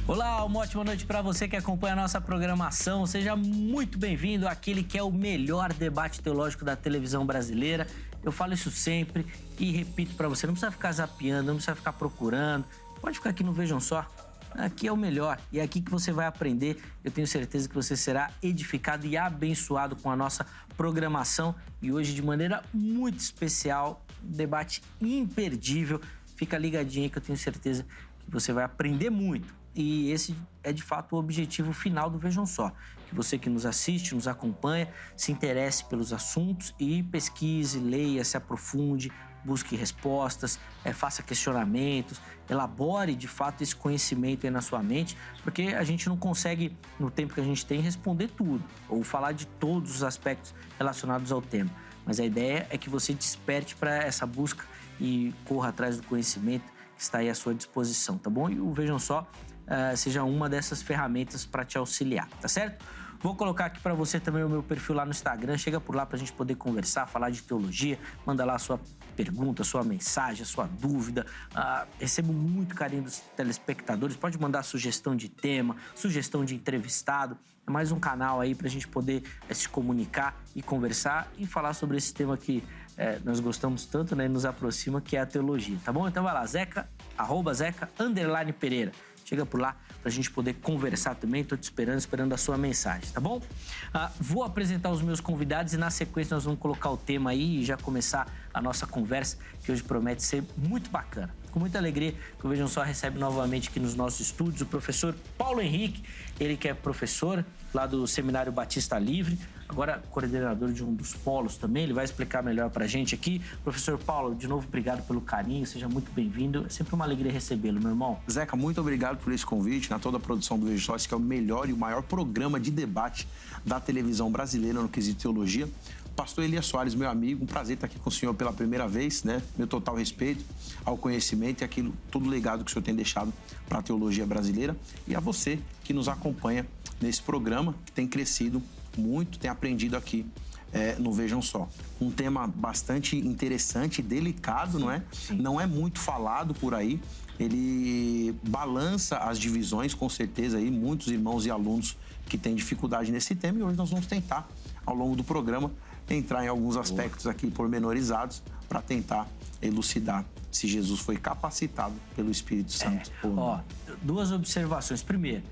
Olá, uma ótima noite para você que acompanha a nossa programação. Seja muito bem-vindo àquele que é o melhor debate teológico da televisão brasileira. Eu falo isso sempre e repito para você, não precisa ficar zapeando, não precisa ficar procurando. Pode ficar aqui no Vejam Só. Aqui é o melhor e é aqui que você vai aprender. Eu tenho certeza que você será edificado e abençoado com a nossa programação. E hoje, de maneira muito especial, um debate imperdível. Fica ligadinho aí que eu tenho certeza que você vai aprender muito. E esse é, de fato, o objetivo final do Vejam Só. Que você que nos assiste, nos acompanha, se interesse pelos assuntos e pesquise, leia, se aprofunde, busque respostas, faça questionamentos, elabore, de fato, esse conhecimento aí na sua mente, porque a gente não consegue, no tempo que a gente tem, responder tudo ou falar de todos os aspectos relacionados ao tema. Mas a ideia é que você desperte para essa busca e corra atrás do conhecimento que está aí à sua disposição, tá bom? E o Vejam Só seja uma dessas ferramentas para te auxiliar, tá certo? Vou colocar aqui para você também o meu perfil lá no Instagram. Chega por lá para a gente poder conversar, falar de teologia. Manda lá a sua pergunta, a sua mensagem, a sua dúvida. Recebo muito carinho dos telespectadores. Pode mandar sugestão de tema, sugestão de entrevistado. É mais um canal aí para a gente poder se comunicar e conversar e falar sobre esse tema que nós gostamos tanto, né? E nos aproxima, que é a teologia, tá bom? Então vai lá, Zeca_Pereira. Chega por lá pra gente poder conversar também. Tô te esperando a sua mensagem, tá bom? Vou apresentar os meus convidados e na sequência nós vamos colocar o tema aí e já começar a nossa conversa, que hoje promete ser muito bacana. Com muita alegria que o Vejam Só recebe novamente aqui nos nossos estúdios o professor Paulo Henrique, ele que é professor lá do Seminário Batista Livre, agora coordenador de um dos polos também, ele vai explicar melhor pra gente aqui. Professor Paulo, de novo, obrigado pelo carinho, seja muito bem-vindo, é sempre uma alegria recebê-lo, meu irmão. Zeca, muito obrigado por esse convite, toda a produção do Vejam Só, esse que é o melhor e o maior programa de debate da televisão brasileira no quesito teologia. Pastor Elias Soares, meu amigo, um prazer estar aqui com o senhor pela primeira vez, né? Meu total respeito ao conhecimento e aquilo, todo o legado que o senhor tem deixado para a teologia brasileira. E a você que nos acompanha nesse programa, que tem crescido muito, tem aprendido aqui no Vejam Só. Um tema bastante interessante, delicado, não é? Sim. Não é muito falado por aí. Ele balança as divisões, com certeza, aí, muitos irmãos e alunos que têm dificuldade nesse tema. E hoje nós vamos tentar, ao longo do programa, entrar em alguns aspectos aqui pormenorizados para tentar elucidar se Jesus foi capacitado pelo Espírito Santo. Duas observações. Primeiro,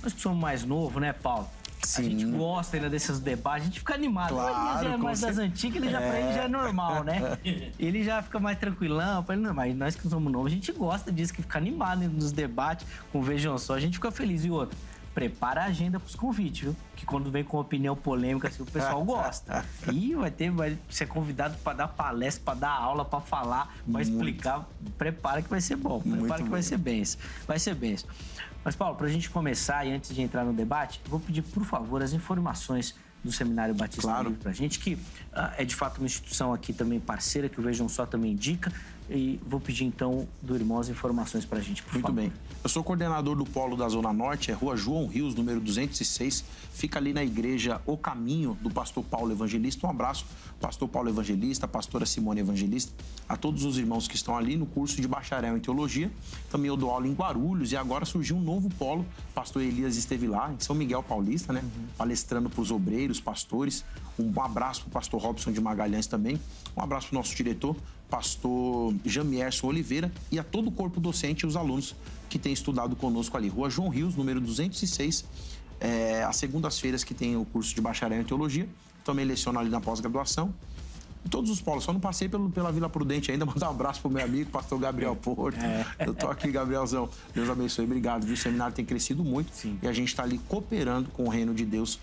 nós que somos mais novos, né, Paulo? Sim. A gente gosta ainda desses debates, a gente fica animado. Claro, o Elias já é mais das antigas, pra ele já é normal, né? Ele já fica mais tranquilão, pra ele não, mas nós que somos novos, a gente gosta disso, que fica animado nos debates, com o Vejam Só, a gente fica feliz. E outro, prepara a agenda pros convites, viu? Que quando vem com opinião polêmica, assim, o pessoal gosta. E vai ser convidado para dar palestra, para dar aula, para falar, para explicar. Prepara que vai ser bom. Prepara que vai ser bênção. Vai ser bênção. Mas, Paulo, para a gente começar e antes de entrar no debate, eu vou pedir, por favor, as informações do Seminário Batista Livre pra gente, que é de fato uma instituição aqui também parceira, que o Vejam Só também indica. E vou pedir, então, do irmão as informações pra gente, por favor. Muito bem. Eu sou coordenador do Polo da Zona Norte, é Rua João Rios, número 206. Fica ali na igreja O Caminho, do pastor Paulo Evangelista. Um abraço, pastor Paulo Evangelista, pastora Simone Evangelista, a todos os irmãos que estão ali no curso de bacharel em teologia. Também eu dou aula em Guarulhos e agora surgiu um novo polo. Pastor Elias esteve lá, em São Miguel Paulista, né? Palestrando para os obreiros, pastores. Um abraço para o pastor Robson de Magalhães também. Um abraço para o nosso diretor, pastor Jamierson Oliveira, e a todo o corpo docente e os alunos que têm estudado conosco ali. Rua João Rios, número 206, às segundas-feiras que tem o curso de bacharel em teologia. Também leciono ali na pós-graduação. Em todos os polos, só não passei pela Vila Prudente ainda. Mandar um abraço pro meu amigo, pastor Gabriel Porto. Eu tô aqui, Gabrielzão. Deus abençoe, obrigado. Viu? O seminário tem crescido muito. Sim. E a gente está ali cooperando com o reino de Deus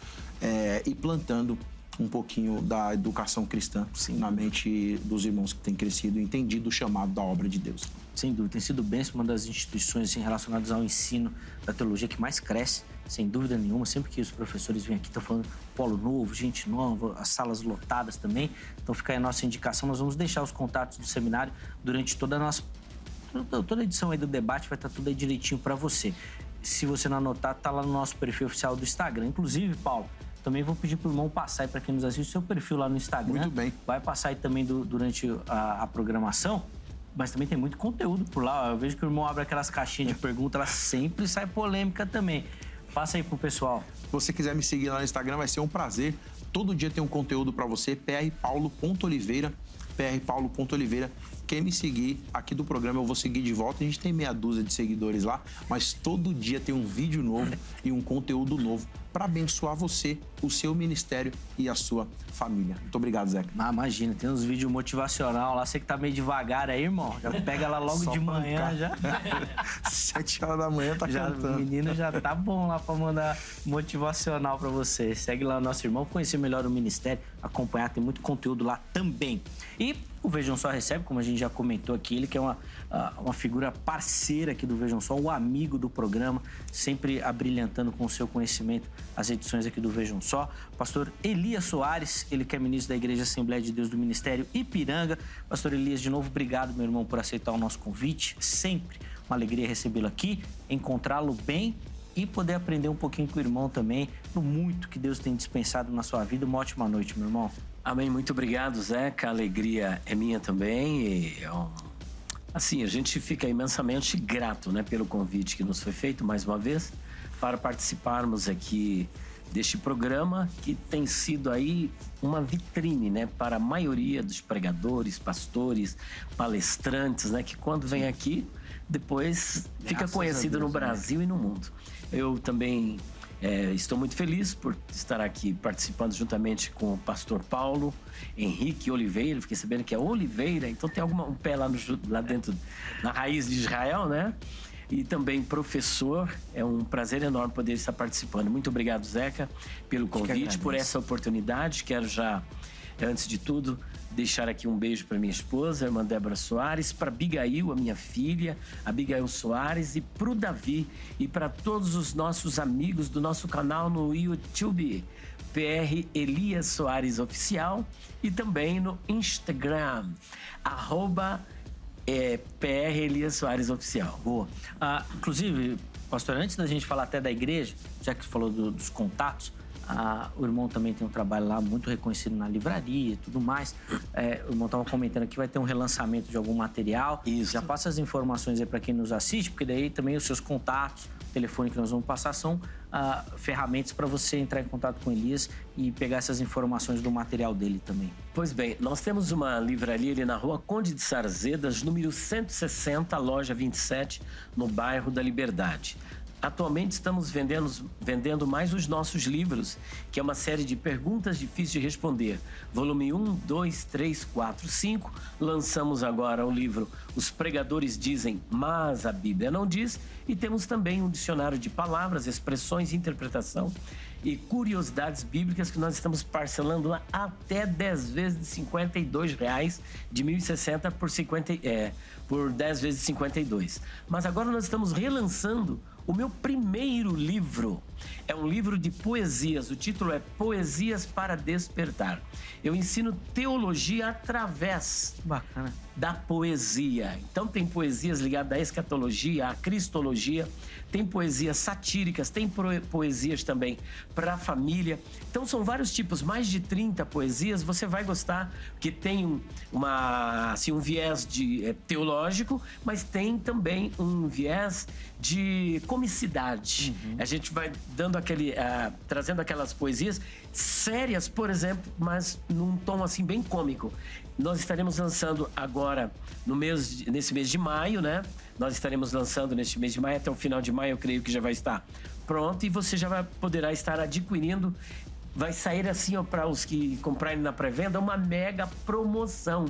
e plantando um pouquinho da educação cristã na mente dos irmãos que têm crescido e entendido o chamado da obra de Deus. Sem dúvida, tem sido bem uma das instituições assim, relacionadas ao ensino da teologia que mais cresce, sem dúvida nenhuma. Sempre que os professores vêm aqui, estão falando polo novo, gente nova, as salas lotadas também. Então fica aí a nossa indicação. Nós vamos deixar os contatos do seminário durante toda a edição aí do debate, vai estar tudo aí direitinho para você. Se você não anotar, tá lá no nosso perfil oficial do Instagram. Inclusive, Paulo, também vou pedir pro irmão passar aí para quem nos assiste o seu perfil lá no Instagram. Muito bem. Vai passar aí também durante a programação. mas também tem muito conteúdo por lá. Eu vejo que o irmão abre aquelas caixinhas de perguntas, ela sempre sai polêmica também. Passa aí pro pessoal. Se você quiser me seguir lá no Instagram, vai ser um prazer. Todo dia tem um conteúdo para você, prpaulo.oliveira, prpaulo.oliveira. Quem me seguir aqui do programa, eu vou seguir de volta. A gente tem meia dúzia de seguidores lá, mas todo dia tem um vídeo novo e um conteúdo novo para abençoar você, o seu ministério e a sua família. Muito obrigado, Zeca. Ah, imagina, tem uns vídeos motivacional lá. Você que tá meio devagar aí, irmão, já pega ela logo de manhã já. 7 horas da manhã tá cantando. O menino já tá bom lá pra mandar motivacional pra você. Segue lá o nosso irmão, conhecer melhor o ministério, acompanhar, tem muito conteúdo lá também. E o Vejam Só recebe, como a gente já comentou aqui, ele que é uma figura parceira aqui do Vejam Só, o amigo do programa, sempre abrilhantando com o seu conhecimento as edições aqui do Vejam Só. Pastor Elias Soares, ele que é ministro da Igreja Assembleia de Deus do Ministério Ipiranga. Pastor Elias, de novo, obrigado, meu irmão, por aceitar o nosso convite. Sempre uma alegria recebê-lo aqui, encontrá-lo bem e poder aprender um pouquinho com o irmão também, do muito que Deus tem dispensado na sua vida. Uma ótima noite, meu irmão. Amém, muito obrigado, Zeca. A alegria é minha também. E, assim, a gente fica imensamente grato, né, pelo convite que nos foi feito mais uma vez para participarmos aqui deste programa que tem sido aí uma vitrine, né, para a maioria dos pregadores, pastores, palestrantes, né, que quando vem aqui depois fica conhecido no Brasil e no mundo. Eu também estou muito feliz por estar aqui participando juntamente com o pastor Paulo Henrique Oliveira. Fiquei sabendo que é Oliveira, então tem um pé lá dentro, na raiz de Israel, né? E também professor. É um prazer enorme poder estar participando. Muito obrigado, Zeca, pelo convite, por essa oportunidade. Quero já, antes de tudo, deixar aqui um beijo para minha esposa, a irmã Débora Soares, para Abigail, a minha filha, Abigail Soares, e para o Davi, e para todos os nossos amigos do nosso canal no YouTube, PR Elias Soares Oficial, e também no Instagram, PR Elias Soares Oficial. Boa. Inclusive, pastor, antes da gente falar até da igreja, já que você falou dos contatos, o irmão também tem um trabalho lá muito reconhecido na livraria e tudo mais. O irmão estava comentando aqui, vai ter um relançamento de algum material. Isso. Já passa as informações aí para quem nos assiste, porque daí também os seus contatos, o telefone que nós vamos passar são ferramentas para você entrar em contato com Elias e pegar essas informações do material dele também. Pois bem, nós temos uma livraria ali na rua Conde de Sarzedas, número 160, loja 27, no bairro da Liberdade. Atualmente estamos vendendo mais os nossos livros, que é uma série de perguntas difíceis de responder. Volume 1, 2, 3, 4, 5. Lançamos agora o livro Os Pregadores Dizem, mas a Bíblia não diz. E temos também um dicionário de palavras, expressões, interpretação e curiosidades bíblicas que nós estamos parcelando lá até 10 vezes de R$52, de 1.060 por 10 vezes de 52. Mas agora nós estamos relançando o meu primeiro livro. É um livro de poesias. O título é Poesias para Despertar. Eu ensino teologia através da poesia. Então tem poesias ligadas à escatologia, à cristologia, tem poesias satíricas, tem poesias também para a família. Então são vários tipos, mais de 30 poesias. Você vai gostar, que tem um viés teológico, mas tem também um viés de comicidade. A gente vai dando trazendo aquelas poesias sérias, por exemplo, mas num tom assim bem cômico. Nós estaremos lançando agora nesse mês de maio, né? Nós estaremos lançando neste mês de maio, até o final de maio eu creio que já vai estar pronto, e você já poderá estar adquirindo. Vai sair assim, para os que comprarem na pré-venda, uma mega promoção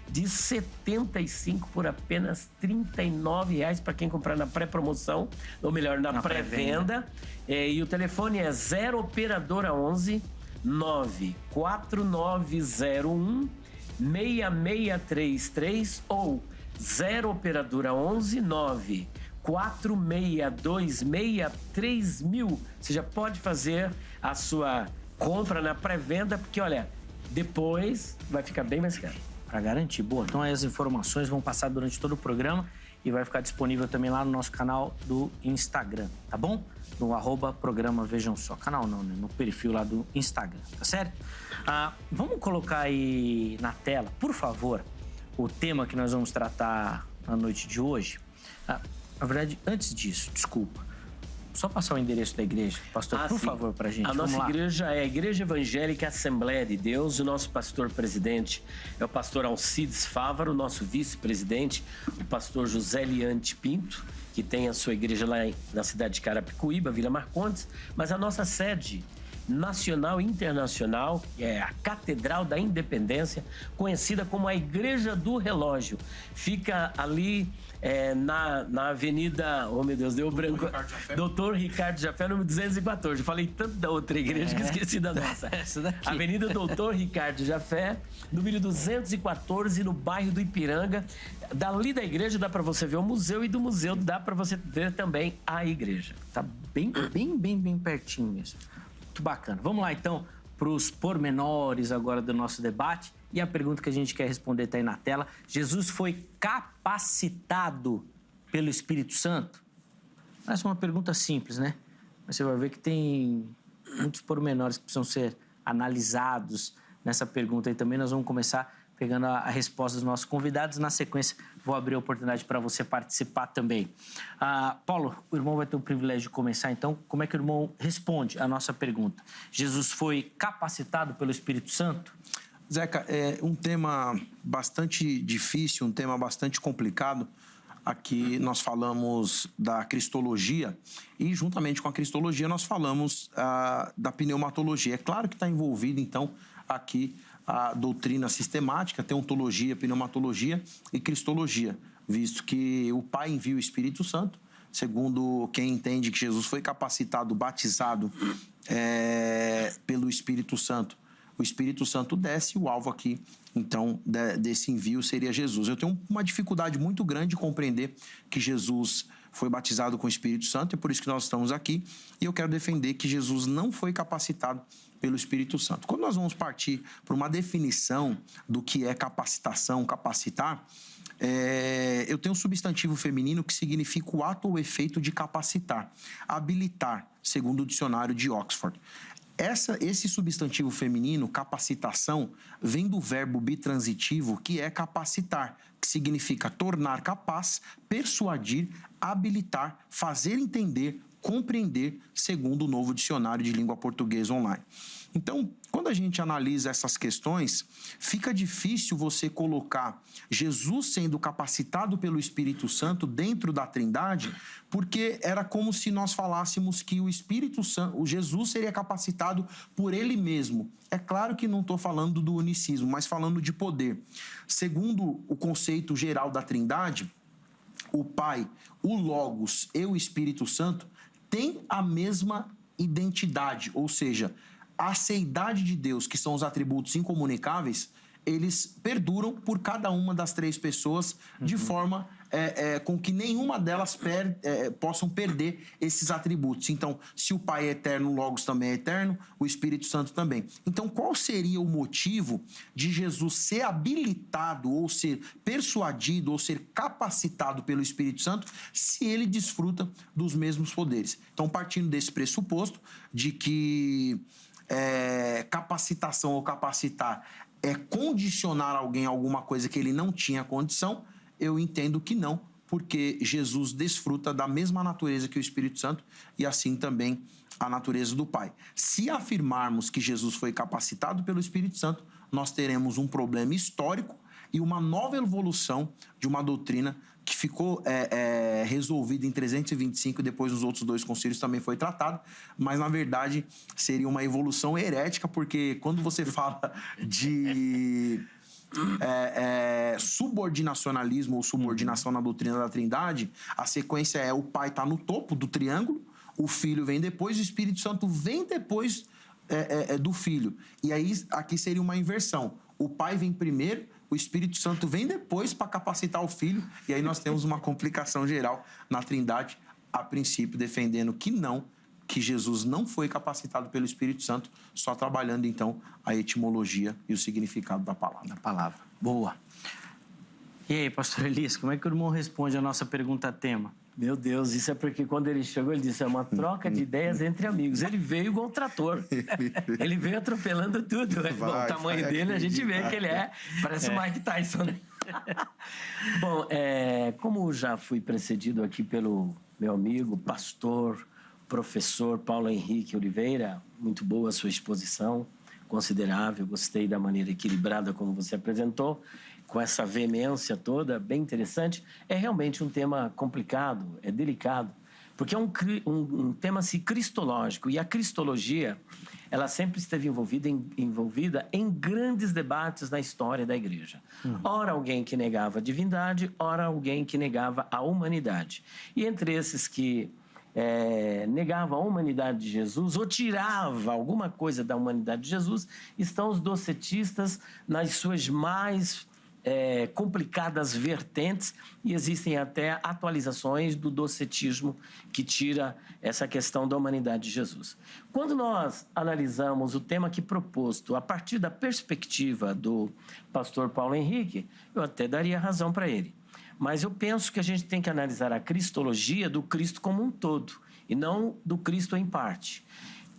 de 75 por apenas R$39 para quem comprar na pré-promoção, ou melhor, na pré-venda. E o telefone é 0 operadora 11 94901 6633 ou 0 operadora 11 946263000. Você já pode fazer a sua compra na pré-venda, porque olha, depois vai ficar bem mais caro. Para garantir. Boa, então aí as informações vão passar durante todo o programa e vai ficar disponível também lá no nosso canal do Instagram, tá bom? No @programa Vejam Só. Canal não, né? No perfil lá do Instagram, tá certo? Vamos colocar aí na tela, por favor, o tema que nós vamos tratar na noite de hoje. Na verdade, antes disso, desculpa, só passar o endereço da igreja, pastor, por favor, pra gente. A Vamos nossa lá. igreja é a Igreja Evangélica Assembleia de Deus. O nosso pastor-presidente é o pastor Alcides Fávaro, nosso vice-presidente, o pastor José Liante Pinto, que tem a sua igreja lá na cidade de Carapicuíba, Vila Marcondes. Mas a nossa sede nacional e internacional é a Catedral da Independência, conhecida como a Igreja do Relógio. Fica ali na Avenida... Oh, meu Deus, deu branco. Doutor Ricardo Jafé, número 214. Eu falei tanto da outra igreja que esqueci da nossa. Essa daqui. Avenida Doutor Ricardo Jafé, número 214, no bairro do Ipiranga. Dali da igreja dá para você ver o museu e do museu dá para você ver também a igreja. Tá bem pertinho mesmo. Muito bacana. Vamos lá, então, para os pormenores agora do nosso debate. E a pergunta que a gente quer responder está aí na tela. Jesus foi capacitado pelo Espírito Santo? Essa é uma pergunta simples, né? Mas você vai ver que tem muitos pormenores que precisam ser analisados nessa pergunta. E também nós vamos começar pegando a resposta dos nossos convidados. Na sequência, vou abrir a oportunidade para você participar também. Paulo, o irmão vai ter o privilégio de começar, então. Como é que o irmão responde a nossa pergunta? Jesus foi capacitado pelo Espírito Santo? Zeca, é um tema bastante difícil, um tema bastante complicado. Aqui nós falamos da cristologia e, juntamente com a cristologia, nós falamos da pneumatologia. É claro que está envolvido, então, aqui a doutrina sistemática, teontologia, pneumatologia e cristologia, visto que o Pai envia o Espírito Santo, segundo quem entende que Jesus foi capacitado, batizado pelo Espírito Santo. O Espírito Santo desce, o alvo aqui, então, desse envio seria Jesus. Eu tenho uma dificuldade muito grande de compreender que Jesus foi batizado com o Espírito Santo, é por isso que nós estamos aqui, e eu quero defender que Jesus não foi capacitado pelo Espírito Santo. Quando nós vamos partir para uma definição do que é capacitação, capacitar, eu tenho um substantivo feminino que significa o ato ou efeito de capacitar, habilitar, segundo o dicionário de Oxford. Esse substantivo feminino, capacitação, vem do verbo bitransitivo que é capacitar, que significa tornar capaz, persuadir, habilitar, fazer entender, compreender, segundo o novo dicionário de língua portuguesa online. Então, quando a gente analisa essas questões, fica difícil você colocar Jesus sendo capacitado pelo Espírito Santo dentro da Trindade, porque era como se nós falássemos que o Espírito Santo, o Jesus seria capacitado por ele mesmo. É claro que não estou falando do unicismo, mas falando de poder. Segundo o conceito geral da Trindade, o Pai, o Logos e o Espírito Santo têm a mesma identidade, ou seja, a seidade de Deus, que são os atributos incomunicáveis, eles perduram por cada uma das três pessoas de forma com que nenhuma delas possam perder esses atributos. Então, se o Pai é eterno, o Logos também é eterno, o Espírito Santo também. Então, qual seria o motivo de Jesus ser habilitado ou ser persuadido ou ser capacitado pelo Espírito Santo se ele desfruta dos mesmos poderes? Então, partindo desse pressuposto de que capacitação ou capacitar é condicionar alguém a alguma coisa que ele não tinha condição, eu entendo que não, porque Jesus desfruta da mesma natureza que o Espírito Santo e assim também a natureza do Pai. Se afirmarmos que Jesus foi capacitado pelo Espírito Santo, nós teremos um problema histórico e uma nova evolução de uma doutrina que ficou resolvida em 325 e depois nos outros dois concílios também foi tratado, mas na verdade seria uma evolução herética, porque quando você fala de subordinacionalismo ou subordinação na doutrina da Trindade, a sequência é o Pai está no topo do triângulo, o Filho vem depois, o Espírito Santo vem depois do Filho. E aí aqui seria uma inversão. O Pai vem primeiro, o Espírito Santo vem depois para capacitar o Filho, e aí nós temos uma complicação geral na Trindade, a princípio defendendo que Jesus não foi capacitado pelo Espírito Santo, só trabalhando então a etimologia e o significado da palavra. Boa. E aí, pastor Elias, como é que o irmão responde a nossa pergunta tema? Meu Deus, isso é porque quando ele chegou, ele disse, é uma troca de ideias entre amigos. Ele veio igual um trator. Ele veio atropelando tudo. Bom, o tamanho dele, a gente vê que ele parece o Mike Tyson, né? Bom, como já fui precedido aqui pelo meu amigo, pastor, professor Paulo Henrique Oliveira, muito boa a sua exposição, considerável, gostei da maneira equilibrada como você apresentou, com essa veemência toda, bem interessante. É realmente um tema complicado, é delicado, porque é um tema cristológico, e a cristologia, ela sempre esteve envolvida em grandes debates na história da igreja. Ora alguém que negava a divindade, ora alguém que negava a humanidade. E entre esses que negava a humanidade de Jesus ou tirava alguma coisa da humanidade de Jesus, estão os docetistas nas suas mais complicadas vertentes, e existem até atualizações do docetismo que tira essa questão da humanidade de Jesus. Quando nós analisamos o tema aqui proposto a partir da perspectiva do pastor Paulo Henrique, eu até daria razão para ele. Mas eu penso que a gente tem que analisar a cristologia do Cristo como um todo, e não do Cristo em parte.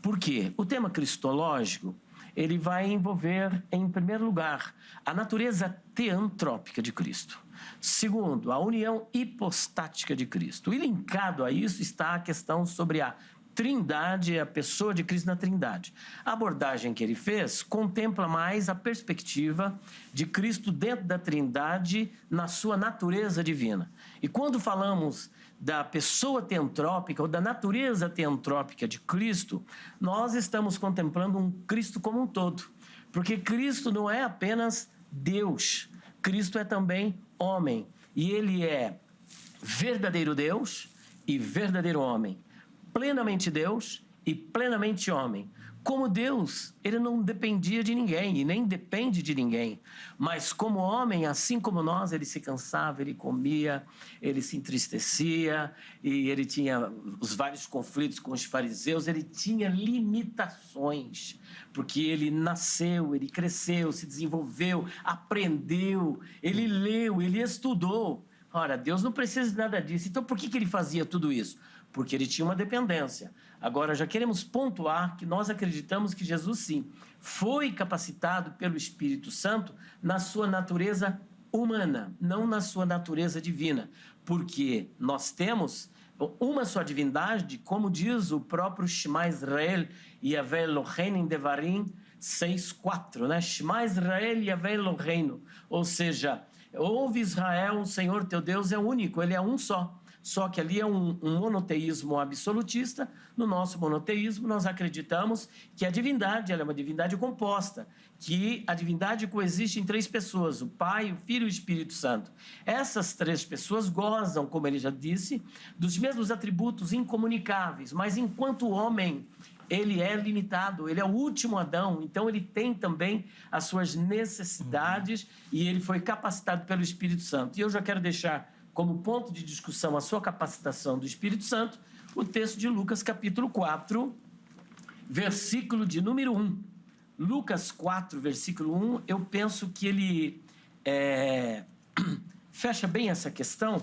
Por quê? O tema cristológico, ele vai envolver, em primeiro lugar, a natureza teantrópica de Cristo. Segundo, a união hipostática de Cristo. E linkado a isso está a questão sobre a Trindade, a pessoa de Cristo na Trindade. A abordagem que ele fez contempla mais a perspectiva de Cristo dentro da Trindade na sua natureza divina. E quando falamos da pessoa teantrópica ou da natureza teantrópica de Cristo, nós estamos contemplando um Cristo como um todo. Porque Cristo não é apenas Deus, Cristo é também homem. E ele é verdadeiro Deus e verdadeiro homem. Plenamente Deus e plenamente homem. Como Deus, ele não dependia de ninguém e nem depende de ninguém. Mas como homem, assim como nós, ele se cansava, ele comia, ele se entristecia e ele tinha os vários conflitos com os fariseus, ele tinha limitações, porque ele nasceu, ele cresceu, se desenvolveu, aprendeu, ele leu, ele estudou. Ora, Deus não precisa de nada disso. Então, por que ele fazia tudo isso? Porque ele tinha uma dependência. Agora, já queremos pontuar que nós acreditamos que Jesus, sim, foi capacitado pelo Espírito Santo na sua natureza humana, não na sua natureza divina. Porque nós temos uma só divindade, como diz o próprio Shema Israel, Yahvé Eloheinu em Devarim 6:4, né? Shema Israel, Yahvé Eloheinu. Ou seja, ouve Israel, o Senhor teu Deus é único, ele é um só. Só que ali é um monoteísmo absolutista. No nosso monoteísmo, nós acreditamos que a divindade ela é uma divindade composta, que a divindade coexiste em 3 pessoas, o Pai, o Filho e o Espírito Santo. Essas 3 pessoas gozam, como ele já disse, dos mesmos atributos incomunicáveis, mas enquanto homem, ele é limitado, ele é o último Adão, então ele tem também as suas necessidades e ele foi capacitado pelo Espírito Santo. E eu já quero deixar como ponto de discussão a sua capacitação do Espírito Santo, o texto de Lucas capítulo 4, versículo de número 1. Lucas 4, versículo 1, eu penso que ele fecha bem essa questão,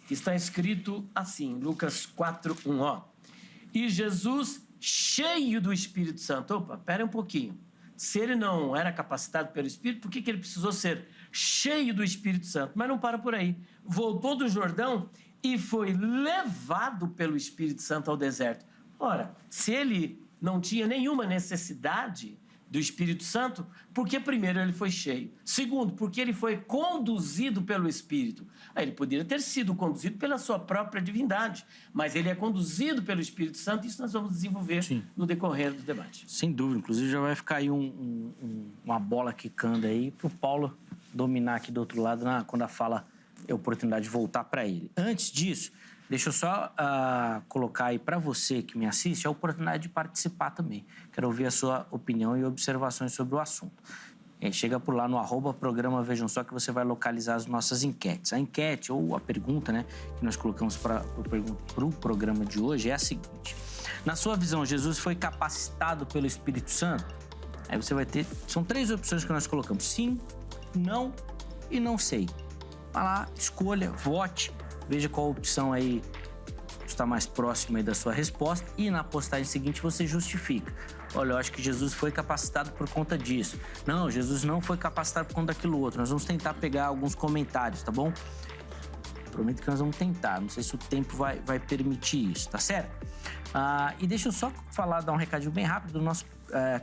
que está escrito assim, Lucas 4, 1, ó. E Jesus, cheio do Espírito Santo, opa, pera um pouquinho. Se ele não era capacitado pelo Espírito, por que ele precisou ser cheio do Espírito Santo? Mas não para por aí. Voltou do Jordão e foi levado pelo Espírito Santo ao deserto. Ora, se ele não tinha nenhuma necessidade do Espírito Santo, porque primeiro ele foi cheio. Segundo, porque ele foi conduzido pelo Espírito. Aí ele poderia ter sido conduzido pela sua própria divindade, mas ele é conduzido pelo Espírito Santo, e isso nós vamos desenvolver no decorrer do debate. Sem dúvida, inclusive já vai ficar aí uma bola quicando aí para o Paulo dominar aqui do outro lado, quando a fala é a oportunidade de voltar para ele. Antes disso, deixa eu só colocar aí para você que me assiste a oportunidade de participar também. Quero ouvir a sua opinião e observações sobre o assunto. Chega por lá no @programa Vejam Só que você vai localizar as nossas enquetes. A enquete ou a pergunta, né, que nós colocamos para o programa de hoje é a seguinte: na sua visão, Jesus foi capacitado pelo Espírito Santo? Aí você vai ter... São 3 opções que nós colocamos: sim, não e não sei. Vai lá, escolha, vote, veja qual opção aí está mais próxima aí da sua resposta e na postagem seguinte você justifica. olha, eu acho que Jesus foi capacitado por conta disso. Não, Jesus não foi capacitado por conta daquilo outro. Nós vamos tentar pegar alguns comentários, tá bom? Prometo que nós vamos tentar. Não sei se o tempo vai permitir isso, tá certo? E deixa eu só dar um recadinho bem rápido do nosso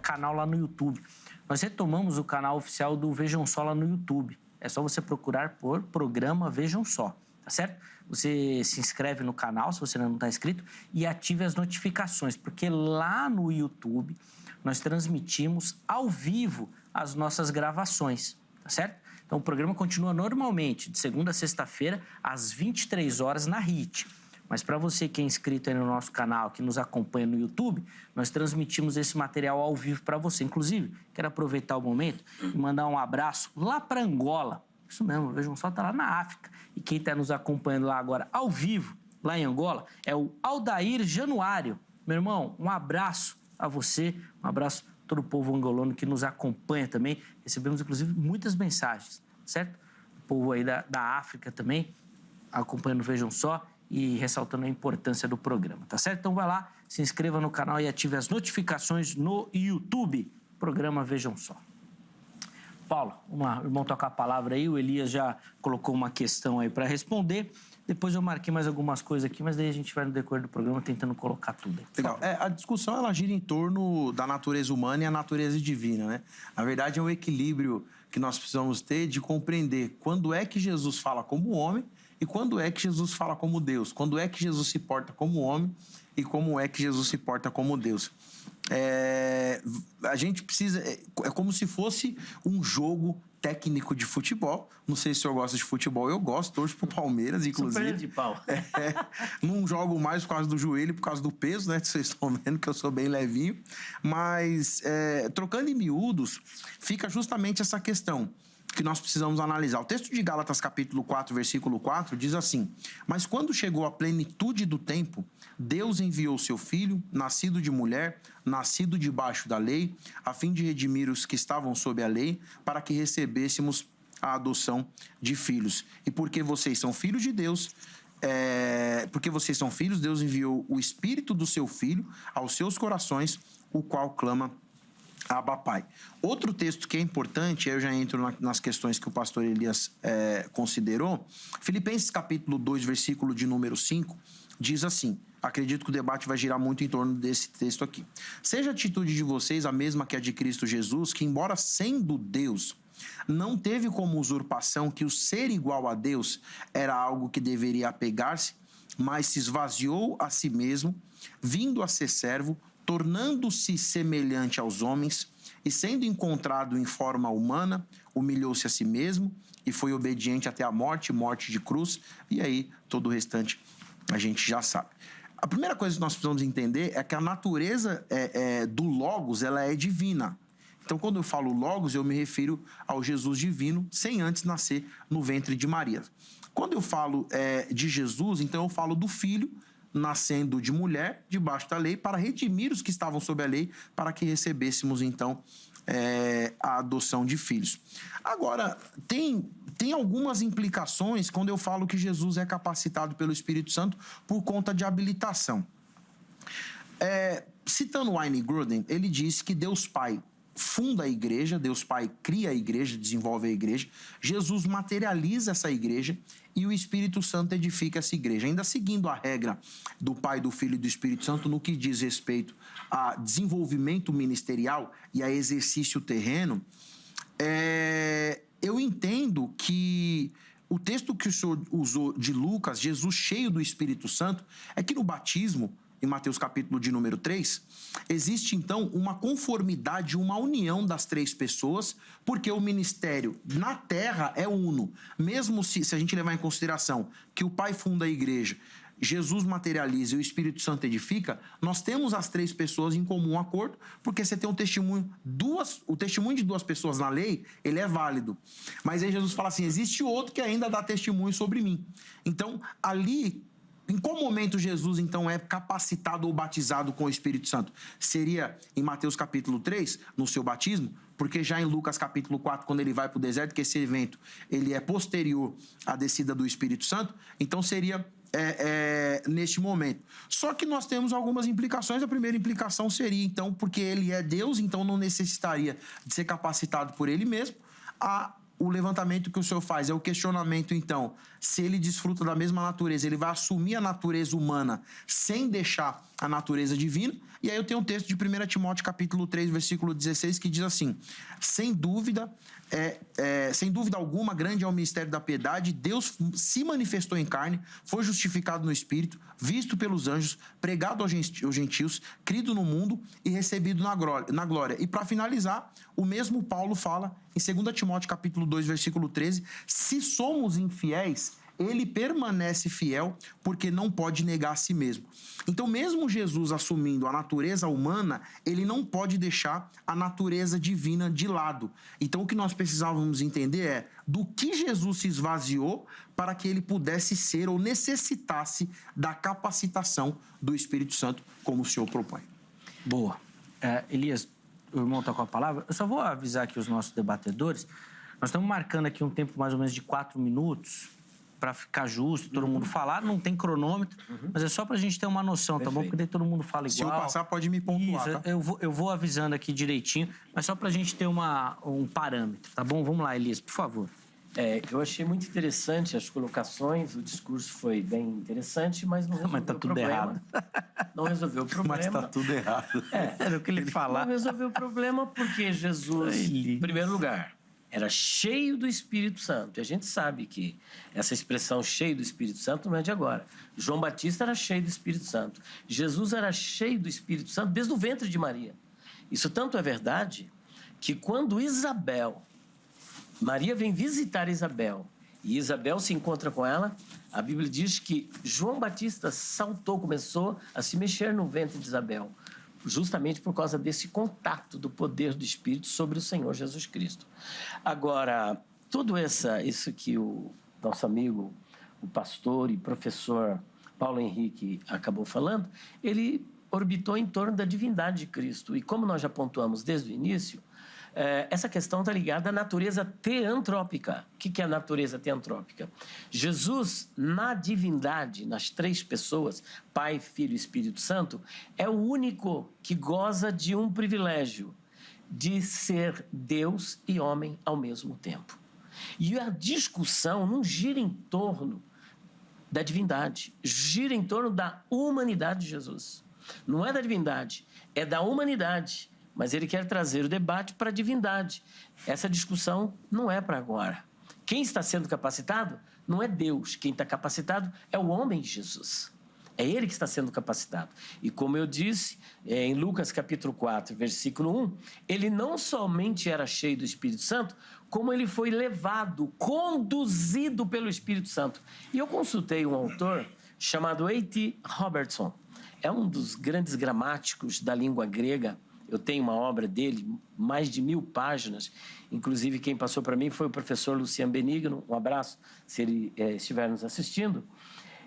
canal lá no YouTube. Nós retomamos o canal oficial do Vejam Só lá no YouTube. É só você procurar por programa Vejam Só, tá certo? Você se inscreve no canal, se você não está inscrito, e ative as notificações, porque lá no YouTube nós transmitimos ao vivo as nossas gravações, tá certo? Então o programa continua normalmente, de segunda a sexta-feira, às 23 horas na HIT. Mas para você que é inscrito aí no nosso canal, que nos acompanha no YouTube, nós transmitimos esse material ao vivo para você. Inclusive, quero aproveitar o momento e mandar um abraço lá para Angola. Isso mesmo, Vejam Só, tá lá na África. E quem está nos acompanhando lá agora, ao vivo, lá em Angola, é o Aldair Januário. Meu irmão, um abraço a você, um abraço a todo o povo angolano que nos acompanha também. Recebemos, inclusive, muitas mensagens, certo? O povo aí da África também, acompanhando Vejam Só e ressaltando a importância do programa, tá certo? Então vai lá, se inscreva no canal e ative as notificações no YouTube. Programa Vejam Só. Paulo, vamos lá, o irmão toca a palavra aí, o Elias já colocou uma questão aí para responder. Depois eu marquei mais algumas coisas aqui, mas daí a gente vai no decorrer do programa tentando colocar tudo aí. Legal. A discussão ela gira em torno da natureza humana e a natureza divina, né? Na verdade, é um equilíbrio que nós precisamos ter de compreender quando é que Jesus fala como homem e quando é que Jesus fala como Deus. Quando é que Jesus se porta como homem e como é que Jesus se porta como Deus. A gente precisa... É como se fosse um jogo técnico de futebol. Não sei se o senhor gosta de futebol. Eu gosto, torço pro Palmeiras, inclusive. Super de pau. Não jogo mais por causa do joelho, por causa do peso, né? Vocês estão vendo que eu sou bem levinho. Mas, trocando em miúdos, fica justamente essa questão que nós precisamos analisar. O texto de Gálatas, capítulo 4, versículo 4, diz assim: mas quando chegou a plenitude do tempo, Deus enviou seu Filho, nascido de mulher, nascido debaixo da lei, a fim de redimir os que estavam sob a lei, para que recebêssemos a adoção de filhos. E porque vocês são filhos de Deus, Deus enviou o Espírito do seu Filho aos seus corações, o qual clama Abba Pai. Outro texto que é importante, eu já entro nas questões que o pastor Elias considerou. Filipenses capítulo 2, versículo de número 5, diz assim, acredito que o debate vai girar muito em torno desse texto aqui. Seja a atitude de vocês a mesma que a de Cristo Jesus, que embora sendo Deus, não teve como usurpação que o ser igual a Deus era algo que deveria apegar-se, mas se esvaziou a si mesmo, vindo a ser servo, tornando-se semelhante aos homens e sendo encontrado em forma humana, humilhou-se a si mesmo e foi obediente até a morte de cruz, e aí todo o restante a gente já sabe. A primeira coisa que nós precisamos entender é que a natureza do Logos, ela é divina. Então, quando eu falo Logos, eu me refiro ao Jesus divino, sem antes nascer no ventre de Maria. Quando eu falo de Jesus, então eu falo do Filho, nascendo de mulher, debaixo da lei, para redimir os que estavam sob a lei, para que recebêssemos, então, a adoção de filhos. Agora, tem algumas implicações quando eu falo que Jesus é capacitado pelo Espírito Santo por conta de habilitação. Citando Wayne Grudem, ele disse que Deus Pai funda a igreja, Deus Pai cria a igreja, desenvolve a igreja, Jesus materializa essa igreja e o Espírito Santo edifica essa igreja. Ainda seguindo a regra do Pai, do Filho e do Espírito Santo no que diz respeito a desenvolvimento ministerial e a exercício terreno, eu entendo que o texto que o senhor usou de Lucas, Jesus cheio do Espírito Santo, é que no batismo, em Mateus capítulo de número 3, existe então uma conformidade, uma união das três pessoas, porque o ministério na terra é uno. Mesmo se a gente levar em consideração que o Pai funda a igreja, Jesus materializa e o Espírito Santo edifica, nós temos as três pessoas em comum acordo, porque você tem um testemunho, o testemunho de duas pessoas na lei, ele é válido. Mas aí Jesus fala assim, existe outro que ainda dá testemunho sobre mim. Então, ali... Em qual momento Jesus, então, é capacitado ou batizado com o Espírito Santo? Seria em Mateus capítulo 3, no seu batismo? Porque já em Lucas capítulo 4, quando ele vai para o deserto, que esse evento ele é posterior à descida do Espírito Santo, então seria neste momento. Só que nós temos algumas implicações. A primeira implicação seria, então, porque ele é Deus, então não necessitaria de ser capacitado por ele mesmo. O levantamento que o senhor faz é o questionamento, então, se ele desfruta da mesma natureza, ele vai assumir a natureza humana sem deixar a natureza divina. E aí eu tenho um texto de 1 Timóteo capítulo 3, versículo 16, que diz assim: sem dúvida alguma, grande é o mistério da piedade. Deus se manifestou em carne, foi justificado no Espírito, visto pelos anjos, pregado aos gentios, crido no mundo e recebido na glória. E para finalizar, o mesmo Paulo fala em 2 Timóteo capítulo 2, versículo 13, se somos infiéis, ele permanece fiel porque não pode negar a si mesmo. Então, mesmo Jesus assumindo a natureza humana, ele não pode deixar a natureza divina de lado. Então, o que nós precisávamos entender é do que Jesus se esvaziou para que ele pudesse ser ou necessitasse da capacitação do Espírito Santo, como o senhor propõe. Boa. Elias, o irmão está com a palavra. Eu só vou avisar aqui os nossos debatedores. Nós estamos marcando aqui um tempo mais ou menos de 4 minutos para ficar justo, todo mundo falar. Não tem cronômetro, mas é só para a gente ter uma noção, tá bom? Porque daí todo mundo fala igual. Se eu passar, pode me pontuar, Isso, tá? eu vou avisando aqui direitinho, mas só para a gente ter um parâmetro, tá bom? Vamos lá, Elias, por favor. Eu achei muito interessante as colocações, o discurso foi bem interessante, mas não resolveu Mas tá o tudo problema. errado. Não resolveu o problema. Mas tá tudo errado. Era o que ele falar. Não resolveu o problema porque Jesus, em primeiro lugar, era cheio do Espírito Santo. E a gente sabe que essa expressão cheio do Espírito Santo não é de agora. João Batista era cheio do Espírito Santo. Jesus era cheio do Espírito Santo desde o ventre de Maria. Isso tanto é verdade que quando Maria vem visitar Isabel e Isabel se encontra com ela, a Bíblia diz que João Batista saltou, começou a se mexer no ventre de Isabel, justamente por causa desse contato do poder do Espírito sobre o Senhor Jesus Cristo. Agora, tudo isso que o nosso amigo, o pastor e professor Paulo Henrique acabou falando, ele orbitou em torno da divindade de Cristo. E como nós já pontuamos desde o início, essa questão está ligada à natureza teantrópica. O que é a natureza teantrópica? Jesus, na divindade, nas 3 pessoas, Pai, Filho e Espírito Santo, é o único que goza de um privilégio, de ser Deus e homem ao mesmo tempo. E a discussão não gira em torno da divindade, gira em torno da humanidade de Jesus. Não é da divindade, é da humanidade. Mas ele quer trazer o debate para a divindade. Essa discussão não é para agora. Quem está sendo capacitado não é Deus. Quem está capacitado é o homem de Jesus. É ele que está sendo capacitado. E como eu disse, em Lucas capítulo 4, versículo 1, ele não somente era cheio do Espírito Santo, como ele foi levado, conduzido pelo Espírito Santo. E eu consultei um autor chamado A.T. Robertson. É um dos grandes gramáticos da língua grega. Eu tenho uma obra dele, mais de 1000 páginas. Inclusive, quem passou para mim foi o professor Luciano Benigno. Um abraço, se ele estiver nos assistindo.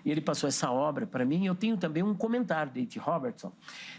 E ele passou essa obra para mim. Eu tenho também um comentário de A.T. Robertson.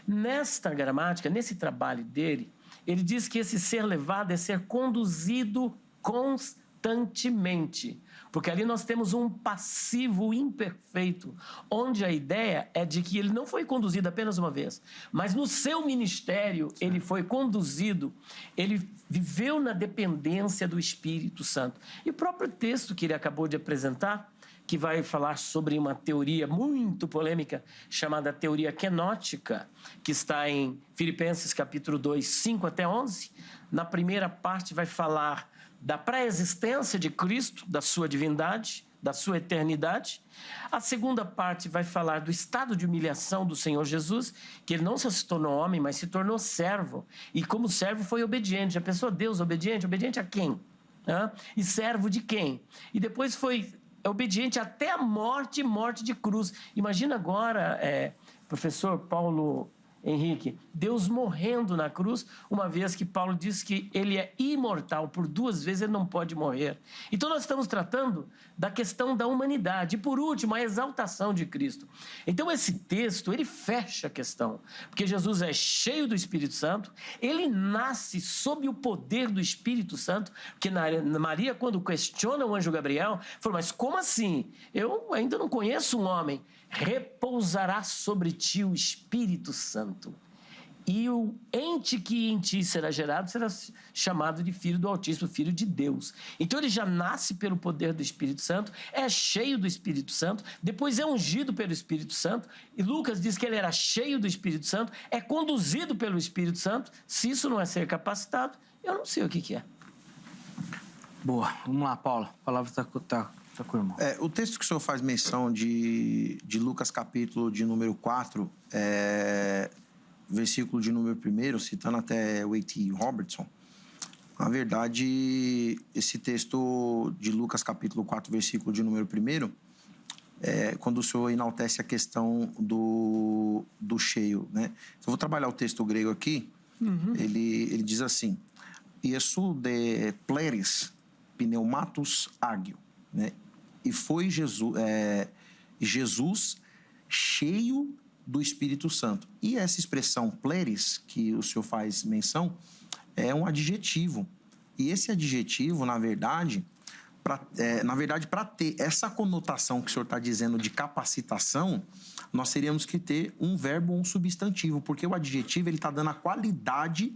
Nesta gramática, nesse trabalho dele, ele diz que esse ser levado é ser conduzido constantemente. Porque ali nós temos um passivo imperfeito, onde a ideia é de que ele não foi conduzido apenas uma vez, mas no seu ministério ele foi conduzido, ele viveu na dependência do Espírito Santo. E o próprio texto que ele acabou de apresentar, que vai falar sobre uma teoria muito polêmica, chamada teoria kenótica, que está em Filipenses capítulo 2, 5 até 11. Na primeira parte vai falar da pré-existência de Cristo, da sua divindade, da sua eternidade. A segunda parte vai falar do estado de humilhação do Senhor Jesus, que ele não só se tornou homem, mas se tornou servo. E como servo foi obediente. Já pensou, Deus obediente? Obediente a quem? E servo de quem? E depois foi obediente até a morte de cruz. Imagina agora, professor Paulo Henrique, Deus morrendo na cruz, uma vez que Paulo diz que ele é imortal, por 2 vezes ele não pode morrer. Então nós estamos tratando da questão da humanidade. E por último, a exaltação de Cristo. Então esse texto, ele fecha a questão, porque Jesus é cheio do Espírito Santo, ele nasce sob o poder do Espírito Santo, porque Maria, quando questiona o anjo Gabriel, falou, mas como assim? Eu ainda não conheço um homem. Repousará sobre ti o Espírito Santo, e o ente que em ti será gerado será chamado de Filho do Altíssimo, Filho de Deus. Então ele já nasce pelo poder do Espírito Santo, é cheio do Espírito Santo, depois é ungido pelo Espírito Santo, e Lucas diz que ele era cheio do Espírito Santo, é conduzido pelo Espírito Santo. Se isso não é ser capacitado, eu não sei o que é. Boa, vamos lá, Paulo. A palavra está com o irmão. O texto que o senhor faz menção de Lucas, capítulo de número 4, versículo de número 1, citando até o A.T. Robertson, na verdade, esse texto de Lucas, capítulo 4, versículo de número 1, quando o senhor enaltece a questão do cheio, né? Eu vou trabalhar o texto grego aqui. Ele diz assim: Iesu de pleris pneumatus agio, né? E foi Jesus cheio do Espírito Santo. E essa expressão pleris, que o senhor faz menção, é um adjetivo. E esse adjetivo, na verdade, para ter essa conotação que o senhor está dizendo de capacitação, nós teríamos que ter um verbo ou um substantivo, porque o adjetivo está dando a qualidade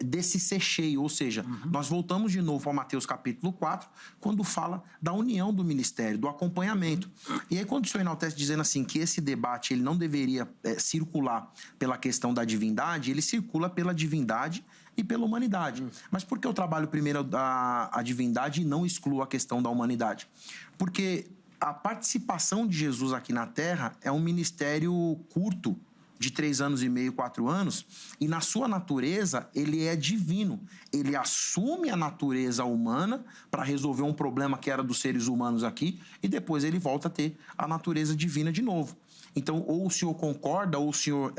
desse ser cheio, ou seja, nós voltamos de novo ao Mateus capítulo 4, quando fala da união do ministério, do acompanhamento. E aí quando o senhor enaltece dizendo assim, que esse debate ele não deveria circular pela questão da divindade, ele circula pela divindade e pela humanidade. Mas por que eu trabalho primeiro a divindade e não excluo a questão da humanidade? Porque a participação de Jesus aqui na Terra é um ministério curto, de 3 anos e meio, 4 anos, e na sua natureza ele é divino. Ele assume a natureza humana para resolver um problema que era dos seres humanos aqui, e depois ele volta a ter a natureza divina de novo. Então, ou o senhor concorda, ou o senhor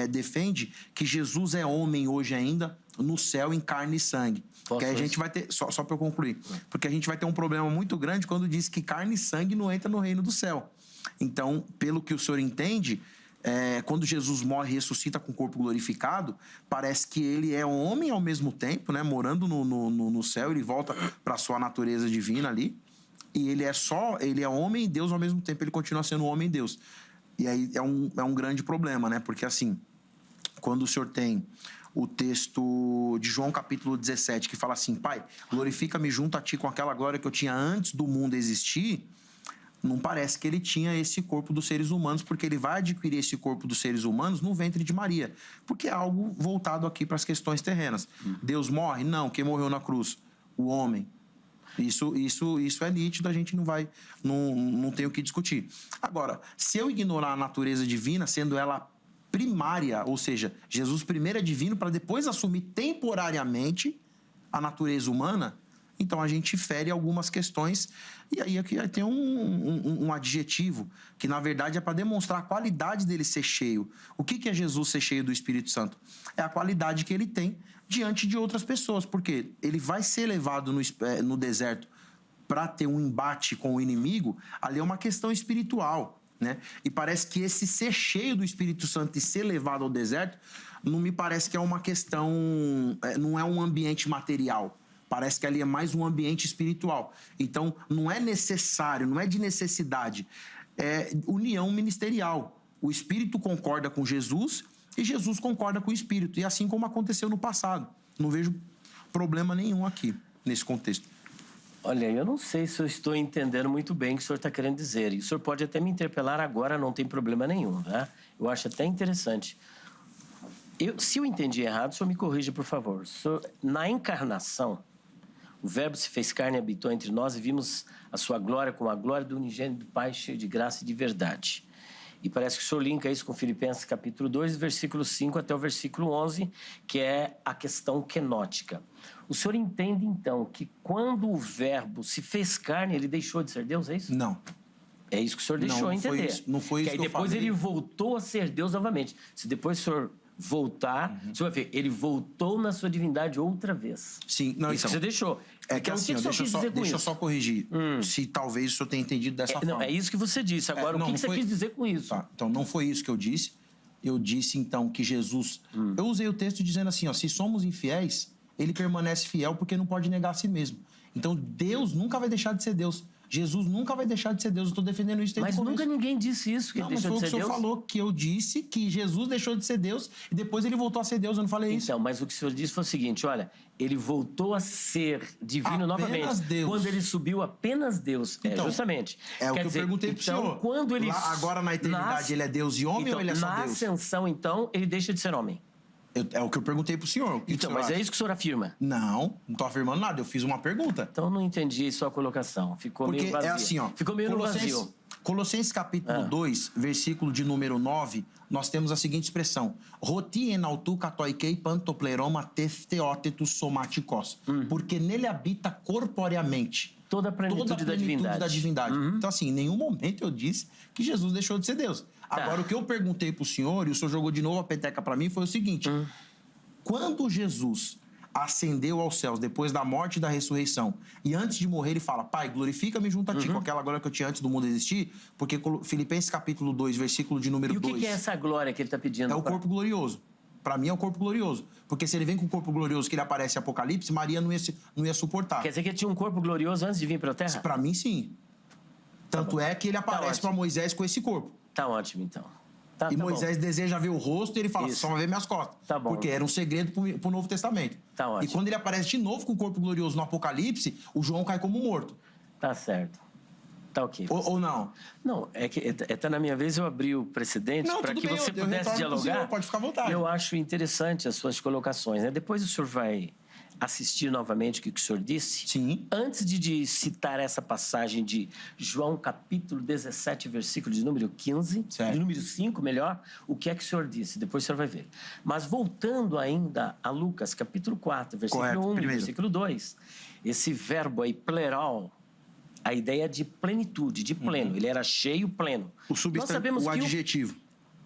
defende que Jesus é homem hoje ainda, no céu, em carne e sangue. Porque a gente vai ter, só para eu concluir, porque a gente vai ter um problema muito grande quando diz que carne e sangue não entra no reino do céu. Então, pelo que o senhor entende, quando Jesus morre e ressuscita com o corpo glorificado, parece que ele é homem ao mesmo tempo, né? Morando no céu, ele volta para a sua natureza divina ali, e ele é homem e Deus ao mesmo tempo, ele continua sendo homem e Deus. E aí é um grande problema, né? Porque assim, quando o senhor tem o texto de João capítulo 17, que fala assim, Pai, glorifica-me junto a ti com aquela glória que eu tinha antes do mundo existir, não parece que ele tinha esse corpo dos seres humanos, porque ele vai adquirir esse corpo dos seres humanos no ventre de Maria, porque é algo voltado aqui para as questões terrenas. Deus morre? Não. Quem morreu na cruz? O homem. Isso é nítido, a gente não tem o que discutir. Agora, se eu ignorar a natureza divina, sendo ela primária, ou seja, Jesus primeiro é divino para depois assumir temporariamente a natureza humana, então a gente fere algumas questões, e aí aqui tem um adjetivo que na verdade é para demonstrar a qualidade dele ser cheio. O que é Jesus ser cheio do Espírito Santo? É a qualidade que ele tem diante de outras pessoas, porque ele vai ser levado no deserto para ter um embate com o inimigo, ali é uma questão espiritual, né? E parece que esse ser cheio do Espírito Santo e ser levado ao deserto, não me parece que é uma questão, não é um ambiente material. Parece que ali é mais um ambiente espiritual. Então, não é necessário, não é de necessidade. É união ministerial. O Espírito concorda com Jesus e Jesus concorda com o Espírito. E assim como aconteceu no passado. Não vejo problema nenhum aqui, nesse contexto. Olha, eu não sei se eu estou entendendo muito bem o que o senhor está querendo dizer. E o senhor pode até me interpelar agora, não tem problema nenhum, tá? Eu acho até interessante. Se eu entendi errado, o senhor me corrija, por favor. Na encarnação, o Verbo se fez carne e habitou entre nós e vimos a sua glória como a glória do unigênito do Pai, cheio de graça e de verdade. E parece que o senhor linka isso com Filipenses capítulo 2, versículo 5 até o versículo 11, que é a questão quenótica. O senhor entende, então, que quando o Verbo se fez carne, ele deixou de ser Deus, é isso? Não. É isso que o senhor deixou entender. Não foi isso que aí depois ele voltou a ser Deus novamente. Se depois o senhor voltar. Você vai ver, ele voltou na sua divindade outra vez. Sim, não, Isso então, que você deixou. É que Então, assim, o que o senhor quis dizer com deixa eu isso? só corrigir, se talvez o senhor tenha entendido dessa Não, forma. é isso que você disse. Agora, o que você quis dizer com isso? Tá, então, não foi isso que eu disse. Eu disse, então, que Jesus... Eu usei o texto dizendo assim, ó, se somos infiéis, ele permanece fiel porque não pode negar a si mesmo. Então, Deus nunca vai deixar de ser Deus. Jesus nunca vai deixar de ser Deus. Eu estou defendendo isso desde o começo. Mas nunca ninguém disse isso, que Não, ele mas deixou foi de o ser que o senhor Deus. falou, que eu disse que Jesus deixou de ser Deus e depois ele voltou a ser Deus. Eu não falei isso. Então, mas o que o senhor disse foi o seguinte, olha, ele voltou a ser divino Apenas novamente. Deus. Quando ele subiu, apenas Deus. Então, justamente. É o Quer que eu dizer, perguntei pro então, senhor. Quando ele Lá, agora na eternidade ele é Deus e homem ou ele é só na Deus? ascensão, então, ele deixa de ser homem. É o que eu perguntei pro senhor. O que Então, o senhor mas é acha? isso que o senhor afirma. Não estou afirmando nada. Eu fiz uma pergunta. Então, eu não entendi sua colocação. Ficou Porque meio vazio. é assim, ó. Ficou meio no vazio. Colossenses capítulo 2, versículo de número 9, nós temos a seguinte expressão. Roti enautu katoikei pantopleroma testeótetus somatikos. Porque nele habita corporeamente Toda a plenitude da divindade. Então, assim, em nenhum momento eu disse que Jesus deixou de ser Deus. Agora, o que eu perguntei pro senhor, e o senhor jogou de novo a peteca para mim, foi o seguinte. Quando Jesus ascendeu aos céus depois da morte e da ressurreição, e antes de morrer ele fala, Pai, glorifica-me junto a ti, com aquela glória que eu tinha antes do mundo existir, porque Filipenses capítulo 2, versículo de número 2... E o que é essa glória que ele está pedindo? É o corpo glorioso. Para mim é o corpo glorioso. Porque se ele vem com o corpo glorioso que ele aparece em Apocalipse, Maria não ia suportar. Quer dizer que ele tinha um corpo glorioso antes de vir para a Terra? Para mim, sim. Tanto é que ele aparece para Moisés com esse corpo. Tá ótimo, então. E Moisés deseja ver o rosto e ele fala, só vai ver minhas costas. Tá bom. Porque era um segredo pro Novo Testamento. Tá ótimo. E quando ele aparece de novo com o corpo glorioso no Apocalipse, o João cai como morto. Tá certo. Tá ok. Ou não? Não, é que tá na minha vez eu abri o precedente para que você pudesse dialogar. Senhor, pode ficar à vontade. Eu acho interessante as suas colocações, né? Depois o senhor vai assistir novamente o que o senhor disse. Sim. Antes de citar essa passagem de João capítulo 17, versículo de número 15, certo. de número 5, melhor, o que é que o senhor disse? Depois o senhor vai ver. Mas voltando ainda a Lucas capítulo 4, versículo 1, versículo 2, esse verbo aí, pleral, a ideia de plenitude, de pleno. Ele era cheio, pleno. Nós sabemos o adjetivo.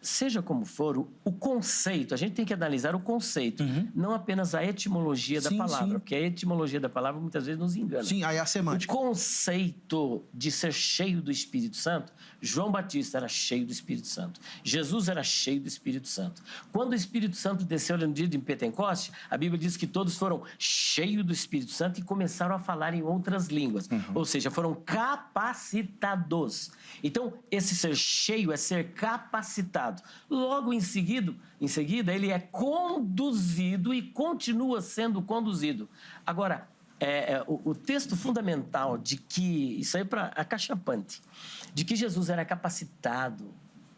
Seja como for, o conceito, a gente tem que analisar o conceito, não apenas a etimologia da palavra, porque a etimologia da palavra muitas vezes nos engana. Sim, aí é a semântica. O conceito de ser cheio do Espírito Santo, João Batista era cheio do Espírito Santo, Jesus era cheio do Espírito Santo. Quando o Espírito Santo desceu no dia de Pentecoste, a Bíblia diz que todos foram cheios do Espírito Santo e começaram a falar em outras línguas, ou seja, foram capacitados. Então, esse ser cheio é ser capacitado. Logo em seguida, ele é conduzido e continua sendo conduzido. Agora, o texto fundamental de que, isso aí é para acachapante, de que Jesus era capacitado,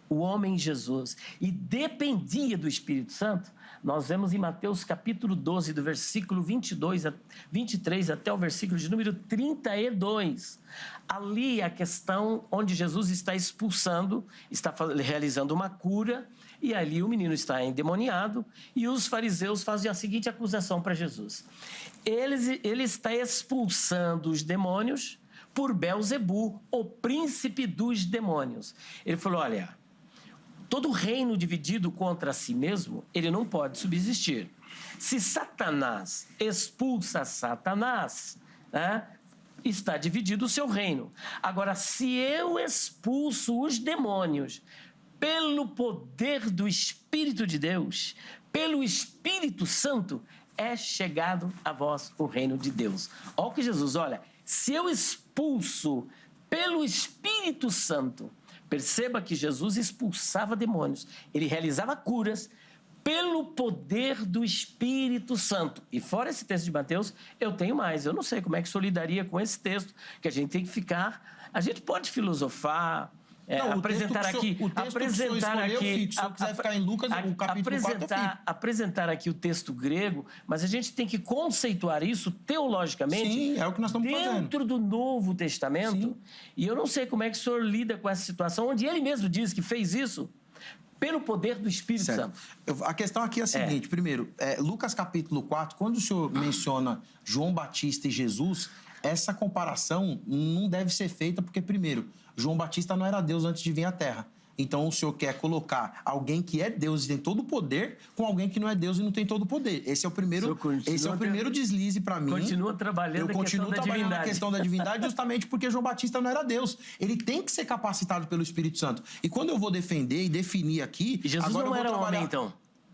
o homem Jesus, e dependia do Espírito Santo, nós vemos em Mateus capítulo 12, do versículo 23 até o versículo de número 32. Ali é a questão onde Jesus está expulsando, está realizando uma cura, e ali o menino está endemoniado, e os fariseus fazem a seguinte acusação para Jesus. Ele está expulsando os demônios por Belzebu, o príncipe dos demônios. Ele falou, olha, todo reino dividido contra si mesmo, ele não pode subsistir. Se Satanás expulsa Satanás, né, está dividido o seu reino. Agora, se eu expulso os demônios pelo poder do Espírito de Deus, pelo Espírito Santo, é chegado a vós o reino de Deus. Olha o que Jesus, olha, se eu expulso pelo Espírito Santo, perceba que Jesus expulsava demônios, ele realizava curas pelo poder do Espírito Santo. E fora esse texto de Mateus, eu tenho mais. Eu não sei como é que solidaria com esse texto, que a gente tem que ficar... A gente pode filosofar, apresentar aqui... Se eu quiser ficar em Lucas, o capítulo 4 apresentar aqui o texto grego, mas a gente tem que conceituar isso teologicamente. Sim, é o que nós estamos fazendo. Dentro do Novo Testamento. Sim. E eu não sei como é que o senhor lida com essa situação, onde ele mesmo diz que fez isso pelo poder do Espírito Santo. A questão aqui é a seguinte. Primeiro, Lucas capítulo 4, quando o senhor menciona João Batista e Jesus, essa comparação não deve ser feita porque, primeiro, João Batista não era Deus antes de vir à Terra. Então o senhor quer colocar alguém que é Deus e tem todo o poder com alguém que não é Deus e não tem todo o poder. Esse é o primeiro deslize para mim. Continua trabalhando na questão da divindade justamente porque João Batista não era Deus. Ele tem que ser capacitado pelo Espírito Santo. E quando eu vou defender e definir aqui... E Jesus agora não era trabalhar... homem, então?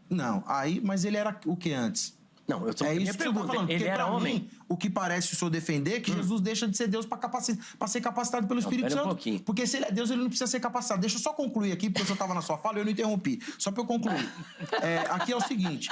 Não, mas ele era o que antes? Não, eu tô isso que eu tô falando. Ele era homem? Mim, o que parece o senhor defender é que Jesus deixa de ser Deus para ser capacitado pelo Espírito Santo. Porque se ele é Deus, ele não precisa ser capacitado. Deixa eu só concluir aqui, porque o senhor estava na sua fala e eu não interrompi. Só para eu concluir. Aqui é o seguinte.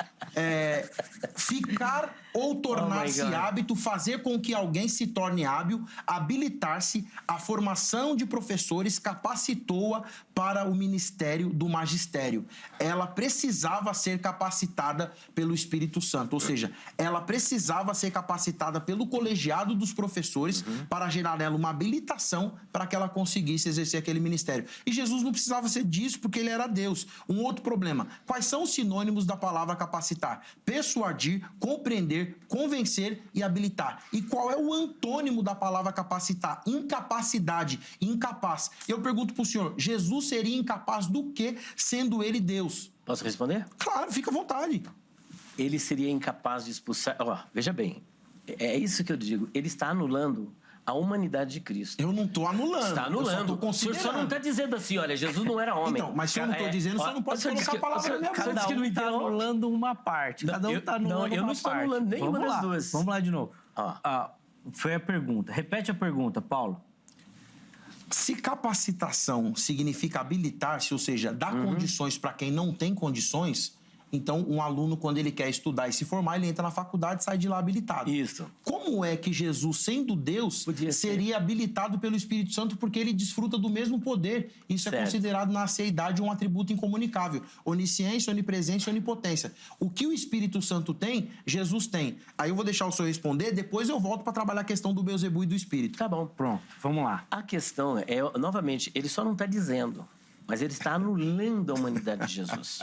Ficar ou tornar-se hábito, fazer com que alguém se torne hábil, habilitar-se, a formação de professores capacitou-a para o ministério do magistério. Ela precisava ser capacitada pelo Espírito Santo, ou seja, ela precisava ser capacitada pelo colegiado dos professores para gerar nela uma habilitação para que ela conseguisse exercer aquele ministério. E Jesus não precisava ser disso porque ele era Deus. Um outro problema, quais são os sinônimos da palavra capacitar? Persuadir, compreender, convencer e habilitar. E qual é o antônimo da palavra capacitar? Incapacidade, incapaz. Eu pergunto para o senhor, Jesus seria incapaz do quê, sendo ele Deus? Posso responder? Claro, fica à vontade. Ele seria incapaz de expulsar... veja bem, é isso que eu digo. Ele está anulando a humanidade de Cristo. Eu não estou anulando. Está anulando. O senhor só não está dizendo assim, olha, Jesus não era homem. Então, mas se eu não estou dizendo, você não pode colocar a palavra na minha boca. Cada um está anulando uma parte. Cada um está anulando uma parte. Eu não estou anulando nenhuma das duas. Vamos lá de novo. Foi a pergunta. Repete a pergunta, Paulo. Se capacitação significa habilitar-se, ou seja, dar condições para quem não tem condições... Então, um aluno, quando ele quer estudar e se formar, ele entra na faculdade e sai de lá habilitado. Isso. Como é que Jesus, sendo Deus, seria habilitado pelo Espírito Santo porque ele desfruta do mesmo poder? Isso é considerado na anciãidade um atributo incomunicável. Onisciência, onipresença e onipotência. O que o Espírito Santo tem, Jesus tem. Aí eu vou deixar o senhor responder, depois eu volto para trabalhar a questão do Beelzebul e do Espírito. Tá bom. Pronto, vamos lá. A questão novamente, ele só não está dizendo... Mas ele está anulando a humanidade de Jesus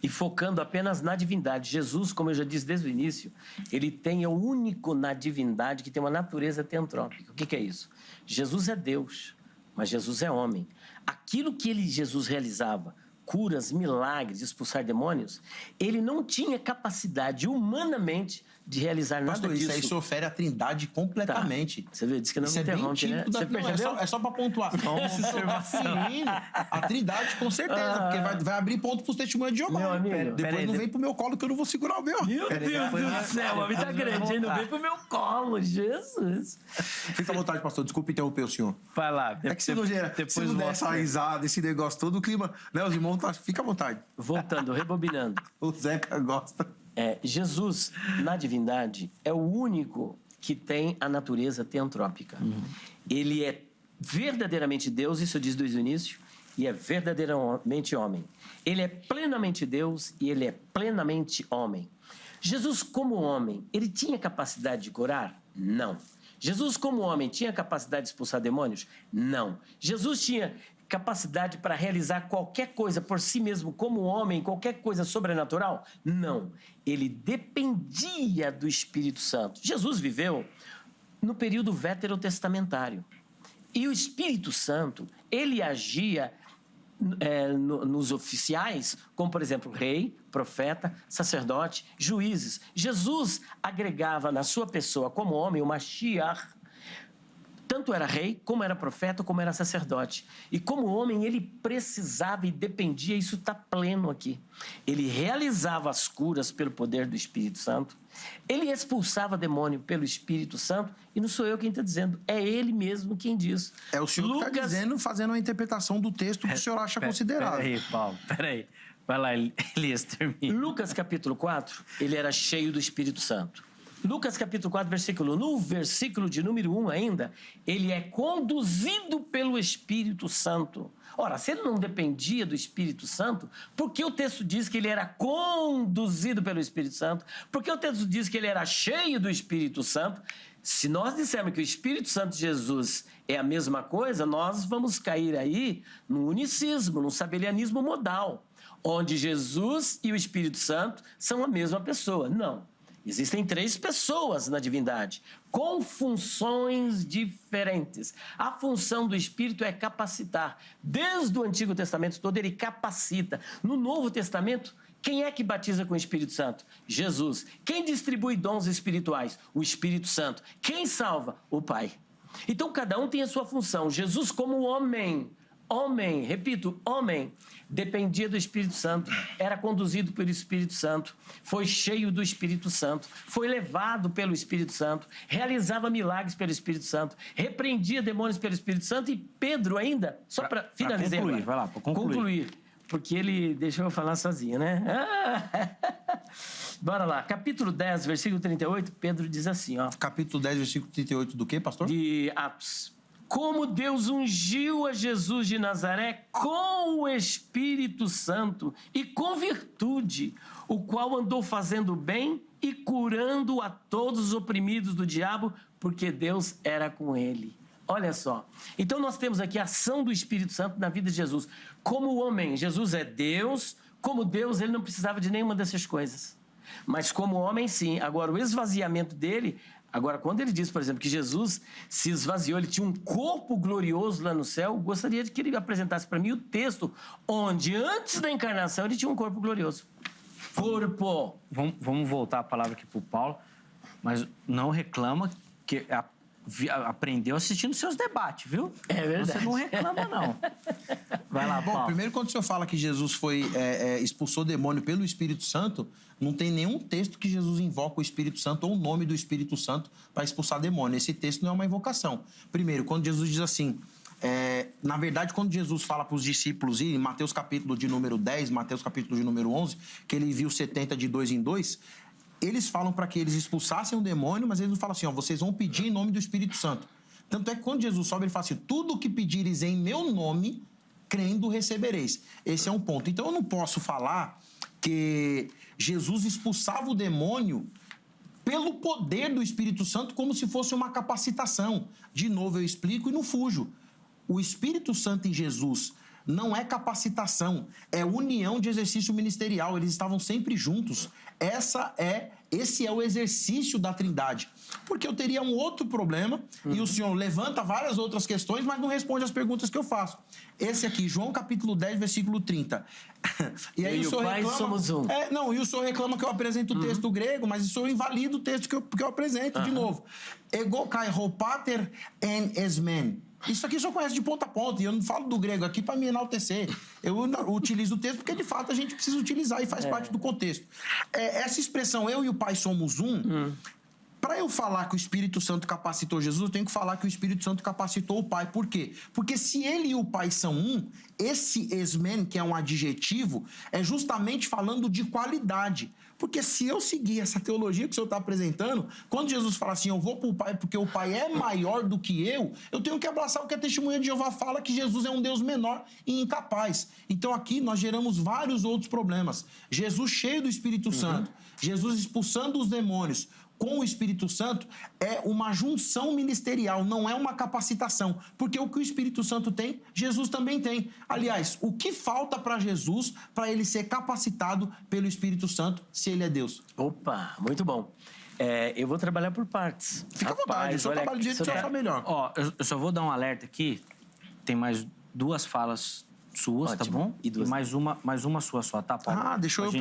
e focando apenas na divindade. Jesus, como eu já disse desde o início, ele é o único na divindade que tem uma natureza teantrópica. O que é isso? Jesus é Deus, mas Jesus é homem. Aquilo que Jesus realizava, curas, milagres, expulsar demônios, ele não tinha capacidade humanamente de realizar nada disso. Isso aí se ofere a Trindade completamente. Tá. Você vê, disse que não me interrompe, né? Você percebeu? É só para pontuar. A Trindade, com certeza, porque vai abrir ponto para os testemunhos de Jeová. Depois não vem pro meu colo que eu não vou segurar o meu. Meu Deus do céu, o homem tá grande, hein? Não vem pro meu colo, Jesus. Fica à vontade, pastor. Desculpa interromper o senhor. Vai lá. É que se não der essa risada, esse negócio todo, o clima, né? Os irmãos, fica à vontade. Voltando, rebobinando. O Zeca gosta. Jesus, na divindade, é o único que tem a natureza teantrópica. Ele é verdadeiramente Deus, isso eu disse desde o início, e é verdadeiramente homem. Ele é plenamente Deus e ele é plenamente homem. Jesus, como homem, ele tinha capacidade de curar? Não. Jesus, como homem, tinha capacidade de expulsar demônios? Não. Jesus tinha capacidade para realizar qualquer coisa por si mesmo como homem, qualquer coisa sobrenatural? Não. Ele dependia do Espírito Santo. Jesus viveu no período veterotestamentário. E o Espírito Santo, ele agia nos oficiais, como, por exemplo, rei, profeta, sacerdote, juízes. Jesus agregava na sua pessoa, como homem, o Mashiach. Tanto era rei, como era profeta, como era sacerdote. E como homem, ele precisava e dependia, isso está pleno aqui. Ele realizava as curas pelo poder do Espírito Santo. Ele expulsava demônio pelo Espírito Santo. E não sou eu quem está dizendo, é ele mesmo quem diz. É o senhor que está dizendo, fazendo uma interpretação do texto que o senhor acha considerável. Peraí, Paulo, peraí. Vai lá, Elias, termina. Lucas capítulo 4, ele era cheio do Espírito Santo. Lucas capítulo 4, no versículo de número 1 ainda, ele é conduzido pelo Espírito Santo. Ora, se ele não dependia do Espírito Santo, por que o texto diz que ele era conduzido pelo Espírito Santo? Por que o texto diz que ele era cheio do Espírito Santo? Se nós dissermos que o Espírito Santo de Jesus é a mesma coisa, nós vamos cair aí no unicismo, no sabelianismo modal, onde Jesus e o Espírito Santo são a mesma pessoa. Não. Existem 3 pessoas na divindade, com funções diferentes. A função do Espírito é capacitar. Desde o Antigo Testamento todo, ele capacita. No Novo Testamento, quem é que batiza com o Espírito Santo? Jesus. Quem distribui dons espirituais? O Espírito Santo. Quem salva? O Pai. Então, cada um tem a sua função. Jesus, como homem, repito, homem, dependia do Espírito Santo, era conduzido pelo Espírito Santo, foi cheio do Espírito Santo, foi levado pelo Espírito Santo, realizava milagres pelo Espírito Santo, repreendia demônios pelo Espírito Santo. E Pedro ainda, só para finalizar, concluir, vai lá, para concluir. Porque ele deixou eu falar sozinho, né? Bora lá, capítulo 10, versículo 38, Pedro diz assim, ó. Capítulo 10, versículo 38 do quê, pastor? De Atos. Como Deus ungiu a Jesus de Nazaré com o Espírito Santo e com virtude, o qual andou fazendo bem e curando a todos os oprimidos do diabo, porque Deus era com ele. Olha só. Então nós temos aqui a ação do Espírito Santo na vida de Jesus. Como homem, Jesus é Deus. Como Deus, ele não precisava de nenhuma dessas coisas. Mas como homem, sim. Agora, o esvaziamento dele... Agora, quando ele diz, por exemplo, que Jesus se esvaziou, ele tinha um corpo glorioso lá no céu, gostaria de que ele apresentasse para mim o texto onde, antes da encarnação, ele tinha um corpo glorioso. Corpo! Vamos voltar a palavra aqui para o Paulo, mas não reclama que aprendeu assistindo seus debates, viu? É verdade. Você não reclama, não. Vai lá, Bom, Paulo. primeiro, quando o senhor fala que Jesus expulsou demônio pelo Espírito Santo, não tem nenhum texto que Jesus invoca o Espírito Santo ou o nome do Espírito Santo para expulsar demônio. Esse texto não é uma invocação. Primeiro, quando Jesus diz assim... na verdade, quando Jesus fala para os discípulos, em Mateus capítulo de número 10, Mateus capítulo de número 11, que ele viu 70 de 2 em 2... Eles falam para que eles expulsassem o demônio, mas eles não falam assim, ó, vocês vão pedir em nome do Espírito Santo. Tanto é que quando Jesus sobe, ele fala assim, tudo o que pedires em meu nome, crendo, recebereis. Esse é um ponto. Então, eu não posso falar que Jesus expulsava o demônio pelo poder do Espírito Santo como se fosse uma capacitação. De novo, eu explico e não fujo. O Espírito Santo em Jesus não é capacitação, é união de exercício ministerial. Eles estavam sempre juntos. Esse é o exercício da Trindade. Porque eu teria um outro problema, e o senhor levanta várias outras questões, mas não responde as perguntas que eu faço. Esse aqui, João capítulo 10, versículo 30. E aí o senhor Pai reclama, somos um. E o senhor reclama que eu apresento o texto grego, mas o senhor invalida o texto que eu apresento de novo. Ego kai hopater en esmen. Isso aqui eu só conhece de ponta a ponta, e eu não falo do grego aqui para me enaltecer. Eu utilizo o texto porque, de fato, a gente precisa utilizar e faz parte do contexto. Essa expressão, eu e o Pai somos um, para eu falar que o Espírito Santo capacitou Jesus, eu tenho que falar que o Espírito Santo capacitou o Pai. Por quê? Porque se ele e o Pai são um, esse esmen, que é um adjetivo, é justamente falando de qualidade. Porque se eu seguir essa teologia que o senhor está apresentando, quando Jesus fala assim, eu vou para o Pai porque o Pai é maior do que eu tenho que abraçar o que a Testemunha de Jeová fala, que Jesus é um Deus menor e incapaz. Então aqui nós geramos vários outros problemas. Jesus cheio do Espírito Santo, Jesus expulsando os demônios com o Espírito Santo é uma junção ministerial, não é uma capacitação. Porque o que o Espírito Santo tem, Jesus também tem. Aliás, o que falta para Jesus para ele ser capacitado pelo Espírito Santo, se ele é Deus? Opa, muito bom. Eu vou trabalhar por partes. Fica à vontade, o senhor trabalha do jeito que o senhor achar melhor. Ó, eu só vou dar um alerta aqui. Tem mais 2 falas suas, ótimo. Tá bom? E mais uma sua só, tá, Paulo? Deixou eu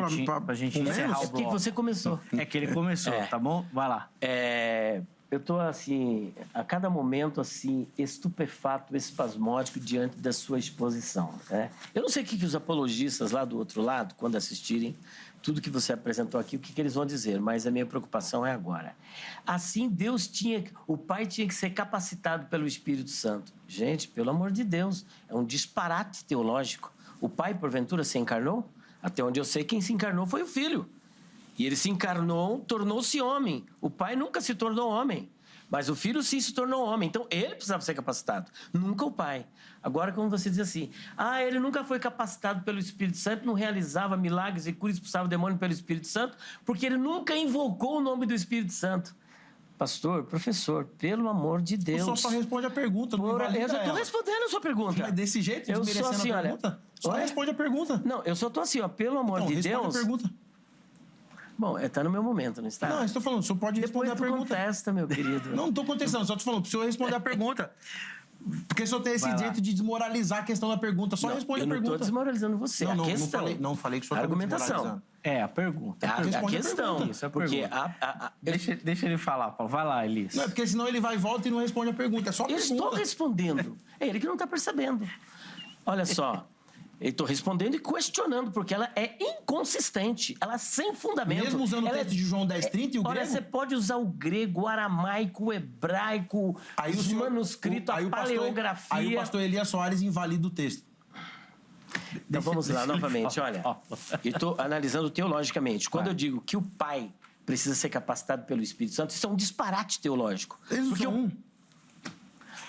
pra gente encerrar o bloco. É que você começou. É que ele começou, tá bom? Vai lá. Eu tô assim, a cada momento assim, estupefato, espasmódico diante da sua exposição, né? Eu não sei o que os apologistas lá do outro lado, quando assistirem tudo que você apresentou aqui, o que eles vão dizer, mas a minha preocupação é agora. Assim, o Pai tinha que ser capacitado pelo Espírito Santo. Gente, pelo amor de Deus, é um disparate teológico. O Pai, porventura, se encarnou? Até onde eu sei, quem se encarnou foi o Filho. E ele se encarnou, tornou-se homem. O Pai nunca se tornou homem. Mas o Filho sim se tornou homem. Então, ele precisava ser capacitado. Nunca o Pai. Agora, como você diz assim, ele nunca foi capacitado pelo Espírito Santo, não realizava milagres e curas, expulsava o demônio pelo Espírito Santo, porque ele nunca invocou o nome do Espírito Santo. Pastor, professor, pelo amor de Deus. O senhor só responde a pergunta, não invalida eu já estou respondendo a sua pergunta. Mas desse jeito, eu sou assim, a pergunta? Só responde a pergunta. Não, eu só estou assim, pelo amor de Deus. Responde a pergunta. Bom, tá no meu momento, não está? Não, eu estou falando, o senhor pode responder Depois a tu pergunta. contesta, meu querido. Não estou contestando, só estou falando para o senhor responder a pergunta. Porque o senhor tem esse Vai lá. jeito de desmoralizar a questão da pergunta. Só responde a eu não pergunta. estou desmoralizando você. Não, a não, questão. não falei que o senhor A estava argumentação. desmoralizando. É, a pergunta. A Responde a questão. pergunta. Isso é a Porque pergunta. Deixa ele falar, Paulo. Vai lá, Elias. Não, é porque senão ele vai e volta e não responde a pergunta. É só a eu pergunta. estou respondendo. É ele que não está percebendo. Olha só. Eu estou respondendo e questionando, porque ela é inconsistente. Ela é sem fundamento. Mesmo usando o Ela texto de João 10:30 e o Olha, grego? você pode usar o grego, o aramaico, o hebraico, os manuscritos, a paleografia. Aí o pastor Elias Soares invalida o texto. Então vamos lá, deixa ele novamente. falar. Olha, eu estou analisando teologicamente. Quando Vai. eu digo que o Pai precisa ser capacitado pelo Espírito Santo, isso é um disparate teológico. Eles não Porque são um.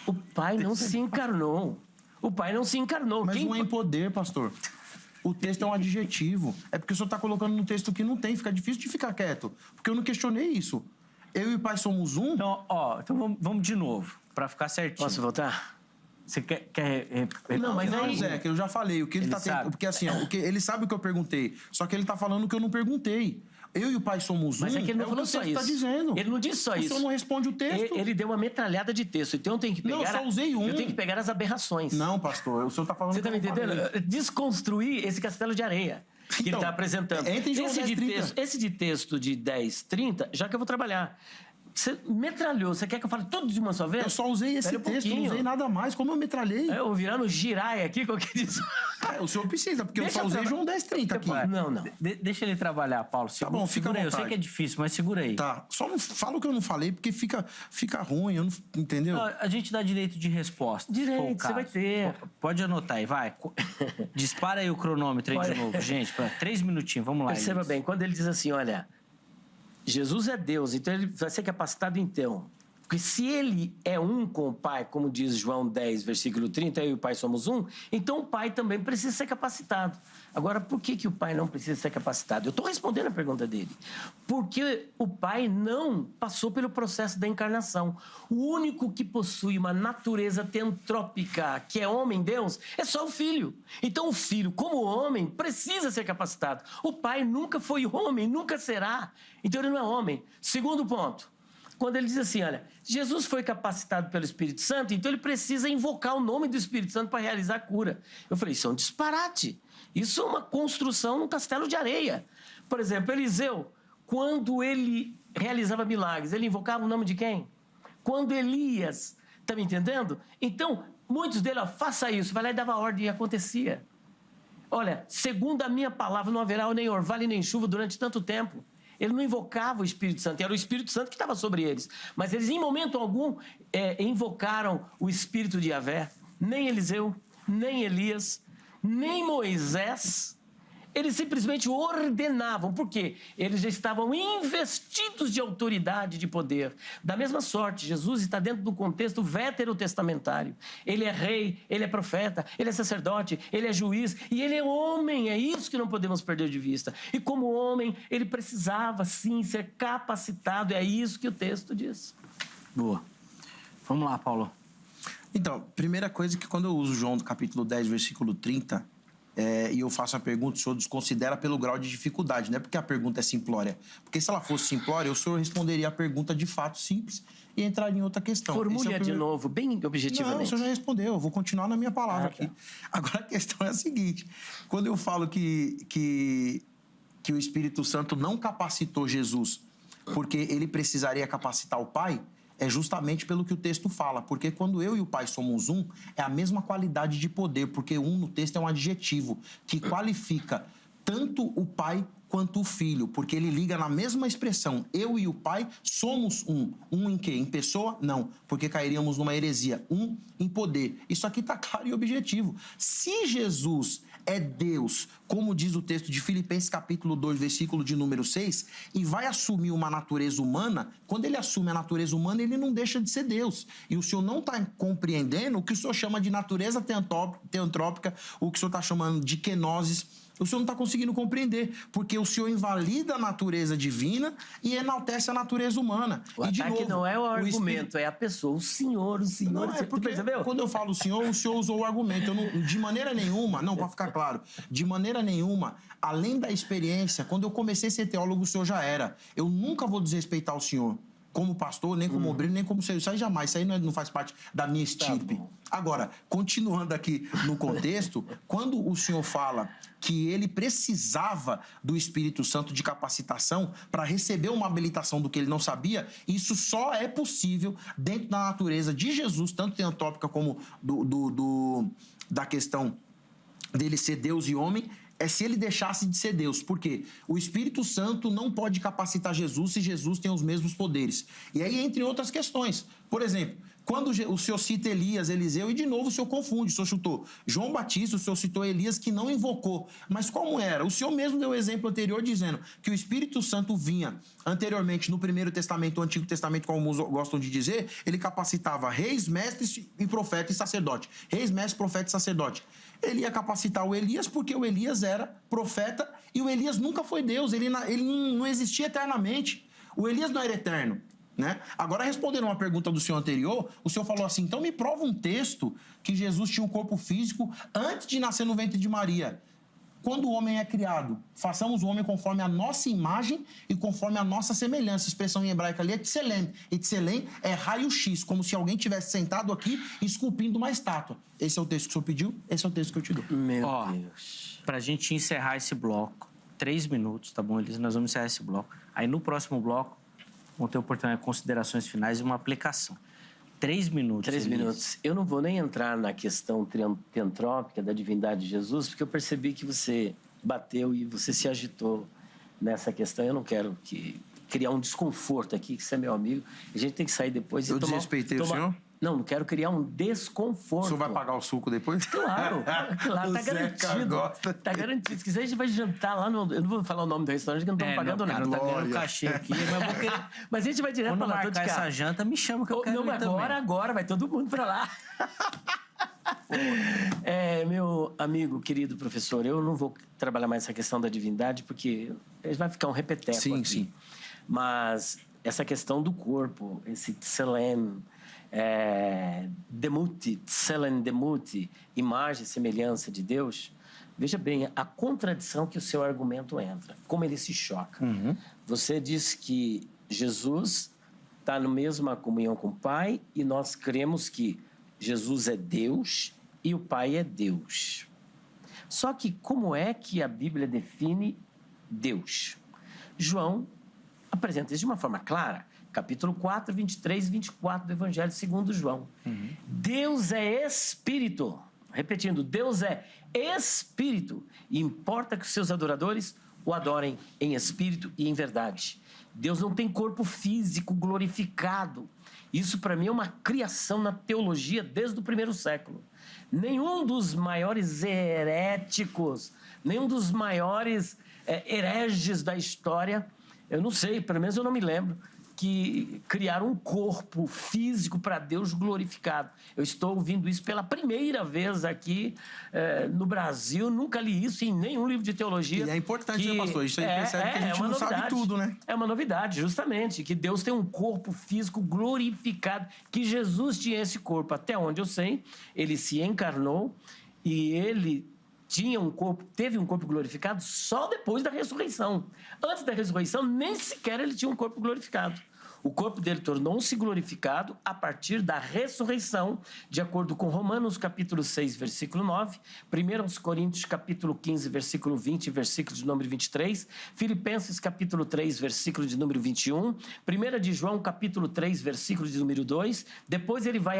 o Pai não se encarnou. O Pai não se encarnou. Mas não é em poder, pastor. O texto é um adjetivo. É porque o senhor está colocando no texto que não tem. Fica difícil de ficar quieto. Porque eu não questionei isso. Eu e o pai somos um. Então, então vamos de novo, pra ficar certinho. Posso voltar? Você quer Não, mas não, aí- Zé, que eu já falei. O que ele Ele tá tentando. sabe. Porque assim, ó, ele sabe o que eu perguntei. Só que ele tá falando o que eu não perguntei. Eu e o pai somos um. Mas é que ele não o falou que o só texto isso. tá dizendo. Ele não disse só O isso. senhor não responde o texto. Ele deu uma metralhada de texto. Então eu tenho que pegar. Não, eu só usei um. Eu tenho que pegar as aberrações. Não, pastor. O senhor tá falando Você o que tá me eu não entendendo? falei. Desconstruir esse castelo de areia que ele Então, está apresentando. entra em João 10:30. Esse de texto de 10:30, já que eu vou trabalhar. Você metralhou. Você quer que eu fale tudo de uma só vez? Eu só usei esse Espera um texto, não pouquinho. usei nada mais. Como eu metralhei? Eu vou virar no girai aqui, qualquer disso. O senhor precisa, porque Deixa eu só eu usei traba- João 10:30 aqui. Não. Deixa ele trabalhar, Paulo. Tá bom, fica à segura aí. Eu sei vontade. que é difícil, mas segura aí. Tá, só não fala o que eu não falei, porque fica ruim, eu não, entendeu? Não, a gente dá direito de resposta. se for o Direito, você vai caso. ter. Pode anotar aí, vai. Dispara aí o cronômetro aí de Olha. novo, gente. 3 minutinhos, vamos lá. Perceba Elias. bem, quando ele diz assim, olha, Jesus é Deus, então ele vai ser capacitado então. Porque se ele é um com o Pai, como diz João 10, versículo 30, eu e o Pai somos um, então o Pai também precisa ser capacitado. Agora, por que o Pai não precisa ser capacitado? Eu estou respondendo a pergunta dele. Porque o Pai não passou pelo processo da encarnação. O único que possui uma natureza teantrópica, que é homem, Deus, é só o Filho. Então o Filho, como homem, precisa ser capacitado. O Pai nunca foi homem, nunca será. Então ele não é homem. Segundo ponto. Quando ele diz assim, olha, Jesus foi capacitado pelo Espírito Santo, então ele precisa invocar o nome do Espírito Santo para realizar a cura. Eu falei, isso é um disparate. Isso é uma construção num castelo de areia. Por exemplo, Eliseu, quando ele realizava milagres, ele invocava o nome de quem? Quando Elias, tá me entendendo? Então, muitos deles, ó, faça isso, vai lá e dava ordem e acontecia. Olha, segundo a minha palavra, não haverá nem orvalho nem chuva durante tanto tempo. Ele não invocava o Espírito Santo, era o Espírito Santo que estava sobre eles. Mas eles, em momento algum, invocaram o Espírito de Yahvé. Nem Eliseu, nem Elias, nem Moisés. Eles simplesmente ordenavam. Por quê? Eles já estavam investidos de autoridade, de poder. Da mesma sorte, Jesus está dentro do contexto veterotestamentário. Ele é rei, ele é profeta, ele é sacerdote, ele é juiz e ele é homem. É isso que não podemos perder de vista. E como homem, ele precisava, sim, ser capacitado. É isso que o texto diz. Boa. Vamos lá, Paulo. Então, primeira coisa que quando eu uso João do capítulo 10, versículo 30, e eu faço a pergunta, o senhor desconsidera pelo grau de dificuldade, não é porque a pergunta é simplória. Porque se ela fosse simplória, o senhor responderia a pergunta de fato simples e entraria em outra questão. Formule-a de novo, bem objetivamente. Não, o senhor já respondeu, eu vou continuar na minha palavra tá. aqui. Agora a questão é a seguinte, quando eu falo que o Espírito Santo não capacitou Jesus porque ele precisaria capacitar o Pai, é justamente pelo que o texto fala, porque quando eu e o Pai somos um, é a mesma qualidade de poder, porque um no texto é um adjetivo que qualifica tanto o Pai quanto o Filho, porque ele liga na mesma expressão, eu e o Pai somos um. Um em quê? Em pessoa? Não, porque cairíamos numa heresia. Um em poder. Isso aqui está claro e objetivo. Se Jesus é Deus, como diz o texto de Filipenses capítulo 2, versículo de número 6, e vai assumir uma natureza humana, quando ele assume a natureza humana, ele não deixa de ser Deus. E o senhor não está compreendendo o que o senhor chama de natureza teantrópica, o que o senhor está chamando de kenosis, O senhor não está conseguindo compreender, porque o senhor invalida a natureza divina e enaltece a natureza humana. O ataque não é o argumento, é a pessoa, o senhor. Não, é porque quando eu falo o senhor usou o argumento. Eu não, de maneira nenhuma, não, para ficar claro, de maneira nenhuma, além da experiência, quando eu comecei a ser teólogo, o senhor já era. Eu nunca vou desrespeitar o senhor como pastor, nem como obreiro, nem como senhor. Isso aí jamais, isso aí não faz parte da minha estirpe. Tá. Agora, continuando aqui no contexto, quando o senhor fala que ele precisava do Espírito Santo de capacitação para receber uma habilitação do que ele não sabia, isso só é possível dentro da natureza de Jesus, tanto teantópica como da questão dele ser Deus e homem, é se ele deixasse de ser Deus. Por quê? O Espírito Santo não pode capacitar Jesus se Jesus tem os mesmos poderes. E aí, entre outras questões. Por exemplo, quando o senhor cita Elias, Eliseu, e de novo o senhor confunde, o senhor chutou João Batista, o senhor citou Elias, que não invocou. Mas como era? O senhor mesmo deu o exemplo anterior dizendo que o Espírito Santo vinha anteriormente no Primeiro Testamento, o Antigo Testamento, como alguns gostam de dizer, ele capacitava reis, mestres e profeta e sacerdote. Reis, mestre, profeta e sacerdote. Ele ia capacitar o Elias porque o Elias era profeta e o Elias nunca foi Deus, ele não existia eternamente. O Elias não era eterno, né? Agora, respondendo uma pergunta do senhor anterior, o senhor falou assim, então me prova um texto que Jesus tinha um corpo físico antes de nascer no ventre de Maria. Quando o homem é criado, façamos o homem conforme a nossa imagem e conforme a nossa semelhança. A expressão em hebraico ali é tselem. E tselem é raio-x, como se alguém tivesse sentado aqui esculpindo uma estátua. Esse é o texto que o senhor pediu, esse é o texto que eu te dou. Meu Deus. Pra gente encerrar esse bloco, 3 minutos, tá bom, Elisa? Nós vamos encerrar esse bloco. Aí no próximo bloco, vão ter oportunidade de considerações finais e uma aplicação. 3 minutos. 3 minutos. Eu não vou nem entrar na questão teantrópica da divindade de Jesus, porque eu percebi que você bateu e você se agitou nessa questão. Eu não quero criar um desconforto aqui, que você é meu amigo. A gente tem que sair depois e Eu desrespeitei o senhor? Não quero criar um desconforto. O senhor vai pagar o suco depois? Claro, tá garantido. Tá garantido. Se quiser, a gente vai jantar lá no... Eu não vou falar o nome do restaurante, que não estamos pagando nada. Não tá ganhando cachê aqui, mas vou querer... Mas a gente vai direto Quando pra lá, marcar essa janta, me chama que eu quero ir também. Agora, vai todo mundo pra lá. Meu amigo, querido professor, eu não vou trabalhar mais essa questão da divindade, porque vai ficar um repeteco aqui. Sim. Mas essa questão do corpo, esse tselem, demuti, tselen demuti, imagem e semelhança de Deus, veja bem a contradição que o seu argumento entra, como ele se choca. Você diz que Jesus está na mesma comunhão com o Pai e nós cremos que Jesus é Deus e o Pai é Deus. Só que como é que a Bíblia define Deus? João apresenta isso de uma forma clara. Capítulo 4, 23 e 24 do Evangelho segundo João. Deus é Espírito. Repetindo, Deus é Espírito. E importa que os seus adoradores o adorem em espírito e em verdade. Deus não tem corpo físico glorificado. Isso, para mim, é uma criação na teologia desde o primeiro século. Nenhum dos maiores heréticos, nenhum dos maiores hereges da história, eu não sei, pelo menos eu não me lembro, que criaram um corpo físico para Deus glorificado. Eu estou ouvindo isso pela primeira vez aqui no Brasil, nunca li isso em nenhum livro de teologia. E é importante, né, pastor? Isso aí percebe que a gente não sabe tudo, né? É uma novidade, justamente, que Deus tem um corpo físico glorificado, que Jesus tinha esse corpo. Até onde eu sei, ele se encarnou e ele teve um corpo glorificado só depois da ressurreição. Antes da ressurreição, nem sequer ele tinha um corpo glorificado. O corpo dele tornou-se glorificado a partir da ressurreição, de acordo com Romanos capítulo 6, versículo 9, 1 Coríntios capítulo 15, versículo 20 e versículo de número 23, Filipenses capítulo 3, versículo de número 21, 1 de João capítulo 3, versículo de número 2, depois ele vai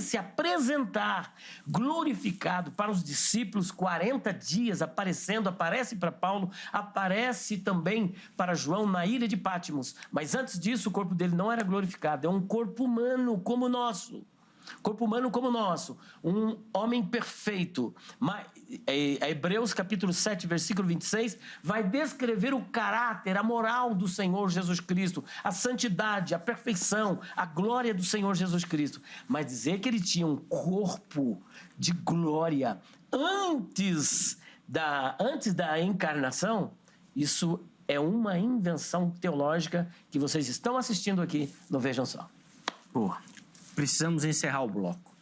se apresentar glorificado para os discípulos 40 dias, aparece para Paulo, aparece também para João na ilha de Pátimos. Mas antes disso, o corpo dele não era glorificado, é um corpo humano como o nosso. Corpo humano como o nosso, um homem perfeito. Hebreus capítulo 7, versículo 26, vai descrever o caráter, a moral do Senhor Jesus Cristo, a santidade, a perfeição, a glória do Senhor Jesus Cristo. Mas dizer que ele tinha um corpo de glória antes antes da encarnação, isso é uma invenção teológica que vocês estão assistindo aqui no Vejam Só. Boa. Precisamos encerrar o bloco.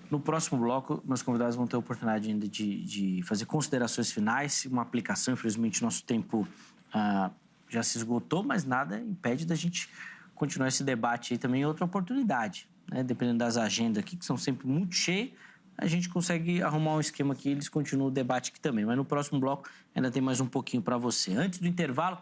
No próximo bloco, meus convidados vão ter a oportunidade ainda de fazer considerações finais, uma aplicação. Infelizmente, nosso tempo já se esgotou, mas nada impede da gente continuar esse debate aí também em outra oportunidade, né? Dependendo das agendas aqui, que são sempre muito cheias, a gente consegue arrumar um esquema aqui e eles continuam o debate aqui também. Mas no próximo bloco ainda tem mais um pouquinho para você. Antes do intervalo,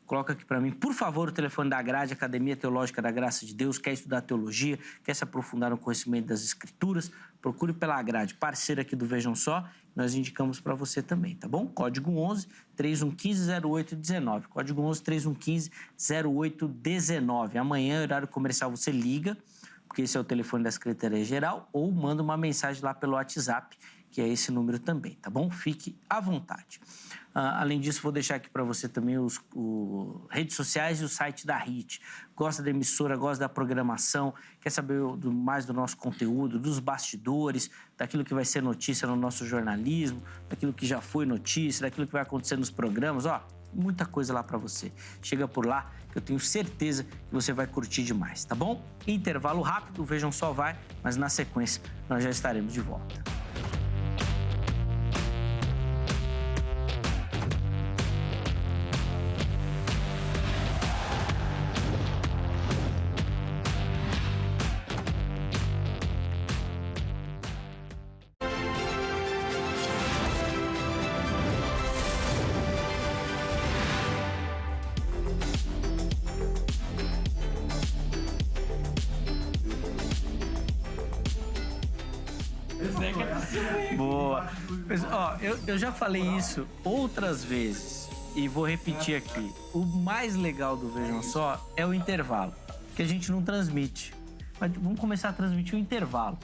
coloca aqui para mim, por favor, o telefone da Grade, Academia Teológica da Graça de Deus. Quer estudar teologia, quer se aprofundar no conhecimento das Escrituras, procure pela Grade, parceira aqui do Vejam Só. Nós indicamos para você também, tá bom? Código 11-3115-0819. Código 11-3115-0819. Amanhã, horário comercial, você liga, porque esse é o telefone da Secretaria-Geral, ou manda uma mensagem lá pelo WhatsApp, que é esse número também, tá bom? Fique à vontade. Além disso, vou deixar aqui para você também os redes sociais e o site da HIT. Gosta da emissora, gosta da programação, quer saber mais do nosso conteúdo, dos bastidores, daquilo que vai ser notícia no nosso jornalismo, daquilo que já foi notícia, daquilo que vai acontecer nos programas, muita coisa lá para você. Chega por lá, que eu tenho certeza que você vai curtir demais, tá bom? Intervalo rápido, Vejam Só vai, mas na sequência nós já estaremos de volta. Boa. Mas, eu já falei isso outras vezes e vou repetir aqui. O mais legal do Vejam Só é o intervalo, que a gente não transmite. Mas vamos começar a transmitir o intervalo,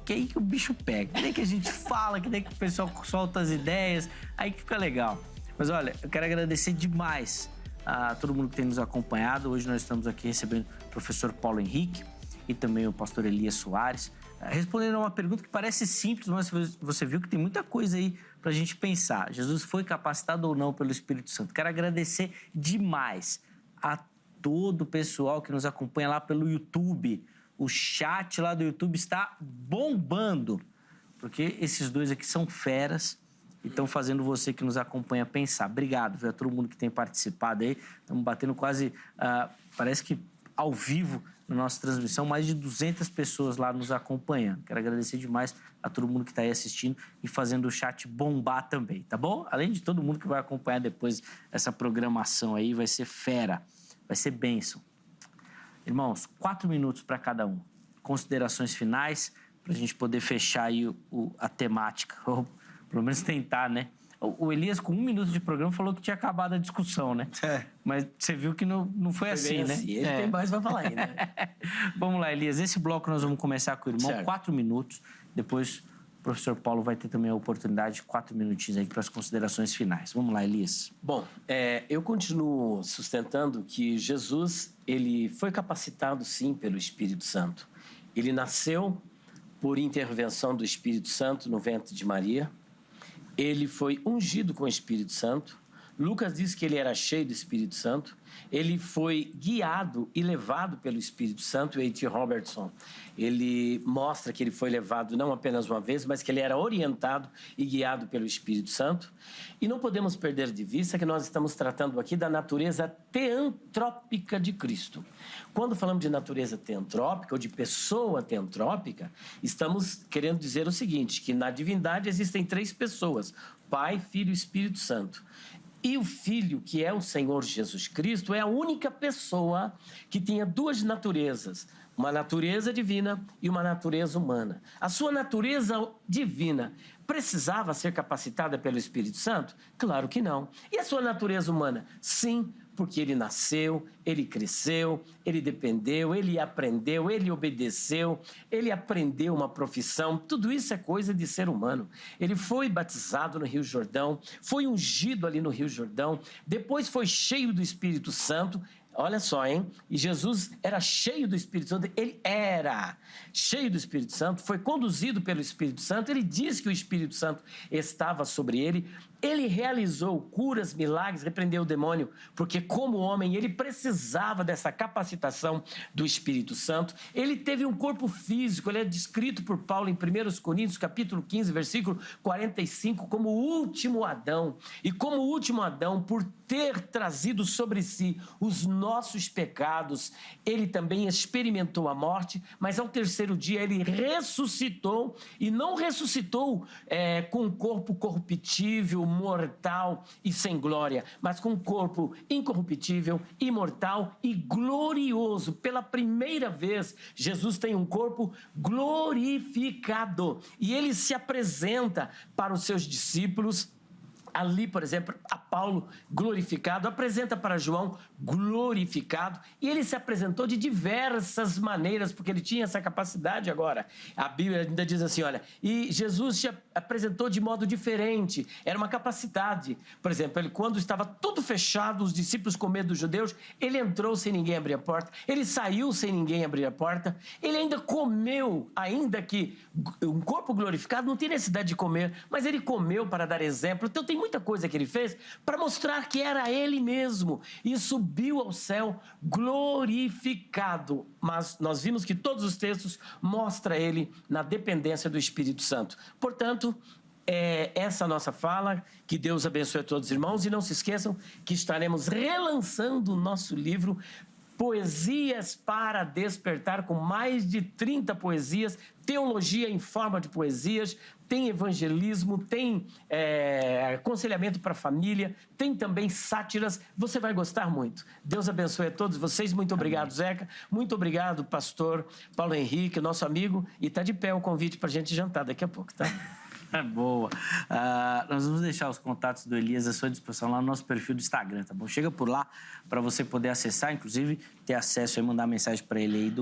que é aí que o bicho pega. Que daí que a gente fala, que daí que o pessoal solta as ideias, aí que fica legal. Mas olha, eu quero agradecer demais a todo mundo que tem nos acompanhado. Hoje nós estamos aqui recebendo o professor Paulo Henrique e também o pastor Elias Soares, respondendo a uma pergunta que parece simples, mas você viu que tem muita coisa aí para a gente pensar. Jesus foi capacitado ou não pelo Espírito Santo? Quero agradecer demais a todo o pessoal que nos acompanha lá pelo YouTube. O chat lá do YouTube está bombando, porque esses dois aqui são feras e estão fazendo você que nos acompanha pensar. Obrigado, viu, a todo mundo que tem participado aí. Estamos batendo quase, parece que ao vivo, na nossa transmissão, mais de 200 pessoas lá nos acompanhando. Quero agradecer demais a todo mundo que está aí assistindo e fazendo o chat bombar também, tá bom? Além de todo mundo que vai acompanhar depois essa programação aí, vai ser fera, vai ser bênção. Irmãos, 4 minutos para cada um. Considerações finais, para a gente poder fechar aí a temática, ou pelo menos tentar, né? O Elias, com 1 minuto de programa, falou que tinha acabado a discussão, né? Mas você viu que não foi assim, né? Ele tem mais pra falar aí, né? Vamos lá, Elias. Esse bloco nós vamos começar com o irmão. Certo. 4 minutos. Depois o professor Paulo vai ter também a oportunidade de 4 minutinhos aí para as considerações finais. Vamos lá, Elias. Bom, eu continuo sustentando que Jesus, ele foi capacitado, sim, pelo Espírito Santo. Ele nasceu por intervenção do Espírito Santo no ventre de Maria. Ele foi ungido com o Espírito Santo. Lucas diz que ele era cheio do Espírito Santo. Ele foi guiado e levado pelo Espírito Santo. O A.T. Robertson, ele mostra que ele foi levado não apenas uma vez, mas que ele era orientado e guiado pelo Espírito Santo. E não podemos perder de vista que nós estamos tratando aqui da natureza teantrópica de Cristo. Quando falamos de natureza teantrópica ou de pessoa teantrópica, estamos querendo dizer o seguinte, que na divindade existem 3 pessoas, Pai, Filho e Espírito Santo. E o Filho, que é o Senhor Jesus Cristo, é a única pessoa que tinha 2 naturezas, uma natureza divina e uma natureza humana. A sua natureza divina precisava ser capacitada pelo Espírito Santo? Claro que não. E a sua natureza humana? Sim, porque ele nasceu, ele cresceu, ele dependeu, ele aprendeu, ele obedeceu, ele aprendeu uma profissão. Tudo isso é coisa de ser humano. Ele foi batizado no Rio Jordão, foi ungido ali no Rio Jordão, depois foi cheio do Espírito Santo. Olha só, hein? E Jesus era cheio do Espírito Santo. Ele era cheio do Espírito Santo, foi conduzido pelo Espírito Santo. Ele diz que o Espírito Santo estava sobre ele. Ele realizou curas, milagres, repreendeu o demônio, porque como homem ele precisava dessa capacitação do Espírito Santo. Ele teve um corpo físico, ele é descrito por Paulo em 1 Coríntios, capítulo 15, versículo 45, como o último Adão. E como o último Adão, por ter trazido sobre si os nossos pecados, ele também experimentou a morte, mas ao terceiro dia ele ressuscitou, e não ressuscitou com um corpo corruptível, mortal e sem glória, mas com um corpo incorruptível, imortal e glorioso. Pela primeira vez, Jesus tem um corpo glorificado, e ele se apresenta para os seus discípulos. Ali, por exemplo, a Paulo glorificado, apresenta para João glorificado, e ele se apresentou de diversas maneiras, porque ele tinha essa capacidade agora. A Bíblia ainda diz assim, olha, e Jesus se apresentou de modo diferente, era uma capacidade. Por exemplo, ele, quando estava tudo fechado, os discípulos com medo dos judeus, ele entrou sem ninguém abrir a porta, ele saiu sem ninguém abrir a porta, ele ainda comeu, ainda que um corpo glorificado não tem necessidade de comer, mas ele comeu para dar exemplo. Então tem muita coisa que ele fez para mostrar que era ele mesmo, e subiu ao céu glorificado. Mas nós vimos que todos os textos mostram ele na dependência do Espírito Santo. Portanto, essa nossa fala, que Deus abençoe a todos os irmãos, e não se esqueçam que estaremos relançando o nosso livro Poesias para Despertar, com mais de 30 poesias, teologia em forma de poesias, tem evangelismo, tem aconselhamento para a família, tem também sátiras. Você vai gostar muito. Deus abençoe a todos vocês. Muito obrigado, Zeca. Muito obrigado, pastor Paulo Henrique, nosso amigo. E está de pé o convite para a gente jantar daqui a pouco, tá? Boa. Nós vamos deixar os contatos do Elias à sua disposição lá no nosso perfil do Instagram, tá bom? Chega por lá para você poder acessar, inclusive ter acesso e mandar mensagem para ele aí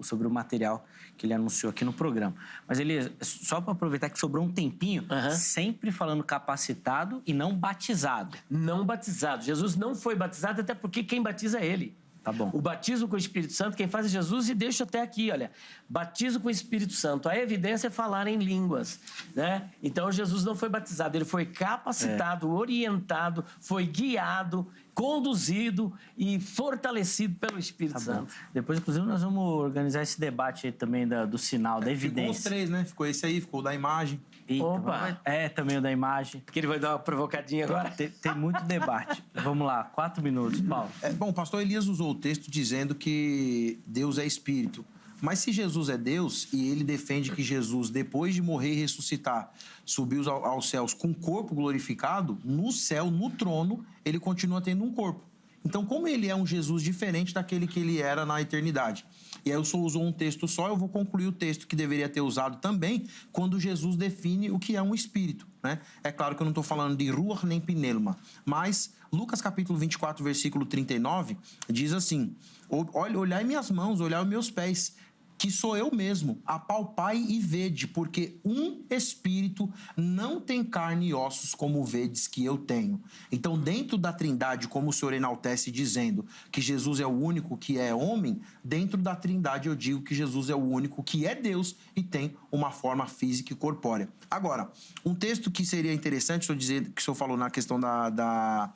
sobre o material que ele anunciou aqui no programa. Mas, Elias, só para aproveitar que sobrou um tempinho, sempre falando capacitado e não batizado. Não batizado. Jesus não foi batizado, até porque quem batiza é ele. Tá bom. O batismo com o Espírito Santo, quem faz é Jesus, e deixa até aqui, olha, batismo com o Espírito Santo. A evidência é falar em línguas, né? Então, Jesus não foi batizado, ele foi capacitado, orientado, foi guiado, conduzido e fortalecido pelo Espírito Santo. Depois, inclusive, nós vamos organizar esse debate aí também do sinal, da evidência. Ficou os três, né? Ficou esse aí, ficou o da imagem. Eita, opa! Também o da imagem. Que ele vai dar uma provocadinha agora. Tem muito debate. Vamos lá, 4 minutos, Paulo. Bom, o pastor Elias usou o texto dizendo que Deus é espírito. Mas se Jesus é Deus e ele defende que Jesus, depois de morrer e ressuscitar, subiu aos céus com um corpo glorificado, no céu, no trono, ele continua tendo um corpo. Então, como ele é um Jesus diferente daquele que ele era na eternidade? E aí eu só usou um texto só, eu vou concluir o texto que deveria ter usado também, quando Jesus define o que é um espírito, né? É claro que eu não estou falando de ruach nem pneuma, mas Lucas capítulo 24, versículo 39, diz assim, olhai minhas mãos, olhai os meus pés, que sou eu mesmo, apalpai e vede, porque um espírito não tem carne e ossos como vedes que eu tenho. Então, dentro da Trindade, como o senhor enaltece dizendo que Jesus é o único que é homem, dentro da Trindade eu digo que Jesus é o único que é Deus e tem uma forma física e corpórea. Agora, um texto que seria interessante, o senhor dizer, que o senhor falou na questão da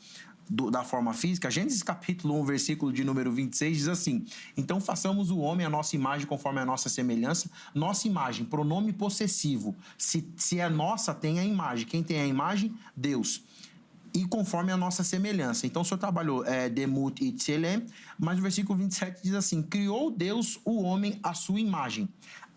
forma física, Gênesis capítulo 1, versículo de número 26, diz assim, então façamos o homem a nossa imagem conforme a nossa semelhança, nossa imagem, pronome possessivo, se é nossa, tem a imagem, quem tem a imagem? Deus, e conforme a nossa semelhança. Então o senhor trabalhou Demut e Tselem, mas o versículo 27 diz assim, criou Deus o homem à sua imagem,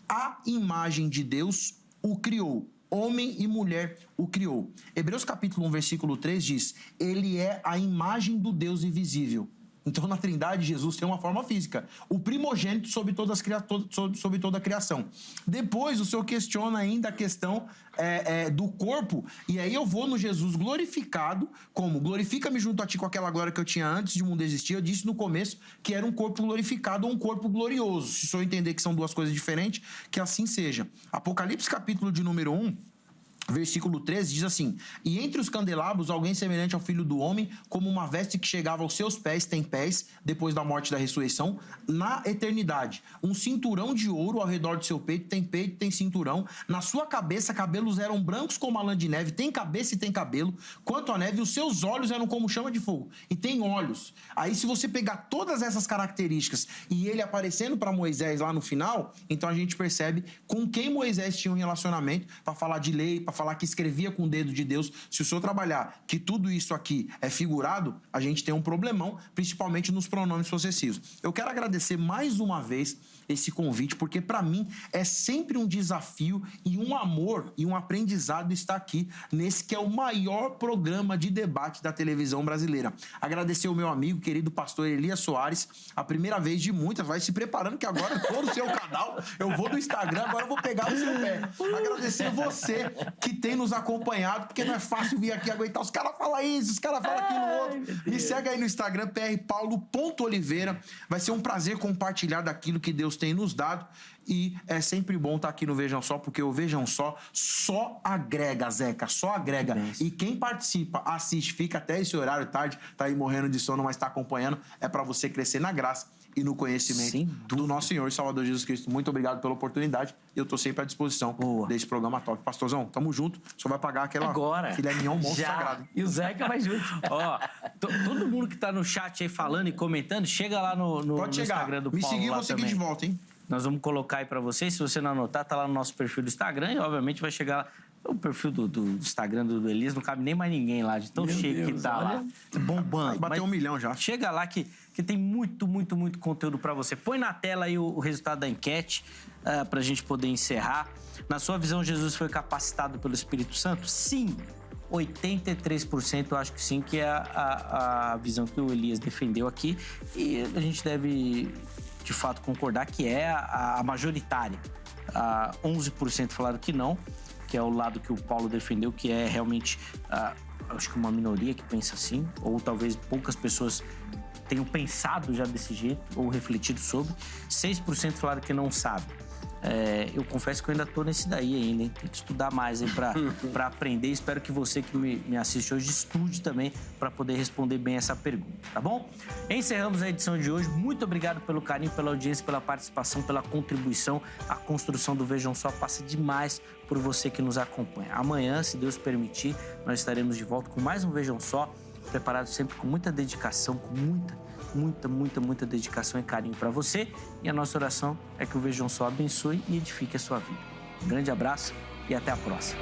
a imagem de Deus o criou, homem e mulher o criou. Hebreus capítulo 1, versículo 3 diz, ele é a imagem do Deus invisível. Então, na Trindade, Jesus tem uma forma física. O primogênito sobre toda a criação. Depois, o senhor questiona ainda a questão do corpo. E aí eu vou no Jesus glorificado, como glorifica-me junto a ti com aquela glória que eu tinha antes de o mundo existir. Eu disse no começo que era um corpo glorificado ou um corpo glorioso. Se o senhor entender que são duas coisas diferentes, que assim seja. Apocalipse capítulo de número 1, Versículo 13 diz assim: e entre os candelabros alguém semelhante ao Filho do Homem, como uma veste que chegava aos seus pés, tem pés, depois da morte e da ressurreição, na eternidade. Um cinturão de ouro ao redor do seu peito, tem cinturão. Na sua cabeça, cabelos eram brancos como a lã de neve, tem cabeça e tem cabelo. Quanto à neve, os seus olhos eram como chama de fogo, e tem olhos. Aí, se você pegar todas essas características e ele aparecendo para Moisés lá no final, então a gente percebe com quem Moisés tinha um relacionamento para falar de lei, para falar que escrevia com o dedo de Deus. Se o senhor trabalhar que tudo isso aqui é figurado, a gente tem um problemão, principalmente nos pronomes possessivos. Eu quero agradecer mais uma vez esse convite, porque para mim é sempre um desafio e um amor e um aprendizado estar aqui nesse que é o maior programa de debate da televisão brasileira. Agradecer o meu amigo, querido pastor Elias Soares, a primeira vez de muitas, vai se preparando que agora eu tô no seu canal, eu vou no Instagram, agora eu vou pegar o seu pé. Agradecer você que tem nos acompanhado, porque não é fácil vir aqui aguentar. Os caras falam isso, os caras falam aquilo outro. Me segue aí no Instagram, prpaulo.oliveira. Vai ser um prazer compartilhar daquilo que Deus tem nos dado. E é sempre bom estar aqui no Vejam Só, porque o Vejam Só agrega, Zeca, só agrega. E quem participa, assiste, fica até esse horário tarde, tá aí morrendo de sono, mas tá acompanhando, é para você crescer na graça e no conhecimento do nosso Senhor e Salvador Jesus Cristo. Muito obrigado pela oportunidade. Eu tô sempre à disposição desse programa top. Pastorzão, tamo junto. O senhor vai pagar aquela filé mignon monstro sagrado. E o Zeca vai junto. Ó, todo mundo que tá no chat aí falando e comentando, chega lá no Instagram do Paulo. Me seguir, eu vou seguir de volta, hein? Nós vamos colocar aí pra vocês. Se você não anotar, tá lá no nosso perfil do Instagram e, obviamente, vai chegar lá. O perfil do Instagram do Elias não cabe nem mais ninguém lá, de tão cheio que tá lá. Bombando. Bateu 1 milhão já. Chega lá que tem muito conteúdo pra você. Põe na tela aí o resultado da enquete pra gente poder encerrar. Na sua visão, Jesus foi capacitado pelo Espírito Santo? Sim. 83% eu acho que sim, que é a visão que o Elias defendeu aqui. E a gente deve, de fato, concordar que é a majoritária. 11% falaram que não, que é o lado que o Paulo defendeu, que é realmente, acho que uma minoria que pensa assim, ou talvez poucas pessoas tenham pensado já desse jeito, ou refletido sobre. 6% falaram que não sabe. Eu confesso que eu ainda tô nesse daí ainda, hein? Tem que estudar mais aí pra aprender. Espero que você que me assiste hoje estude também para poder responder bem essa pergunta, tá bom? Encerramos a edição de hoje. Muito obrigado pelo carinho, pela audiência, pela participação, pela contribuição. A construção do Vejam Só passa demais por você que nos acompanha. Amanhã, se Deus permitir, nós estaremos de volta com mais um Vejam Só, preparado sempre com muita dedicação, com muita dedicação e carinho para você. E a nossa oração é que o Vejam Só abençoe e edifique a sua vida. Um grande abraço e até a próxima.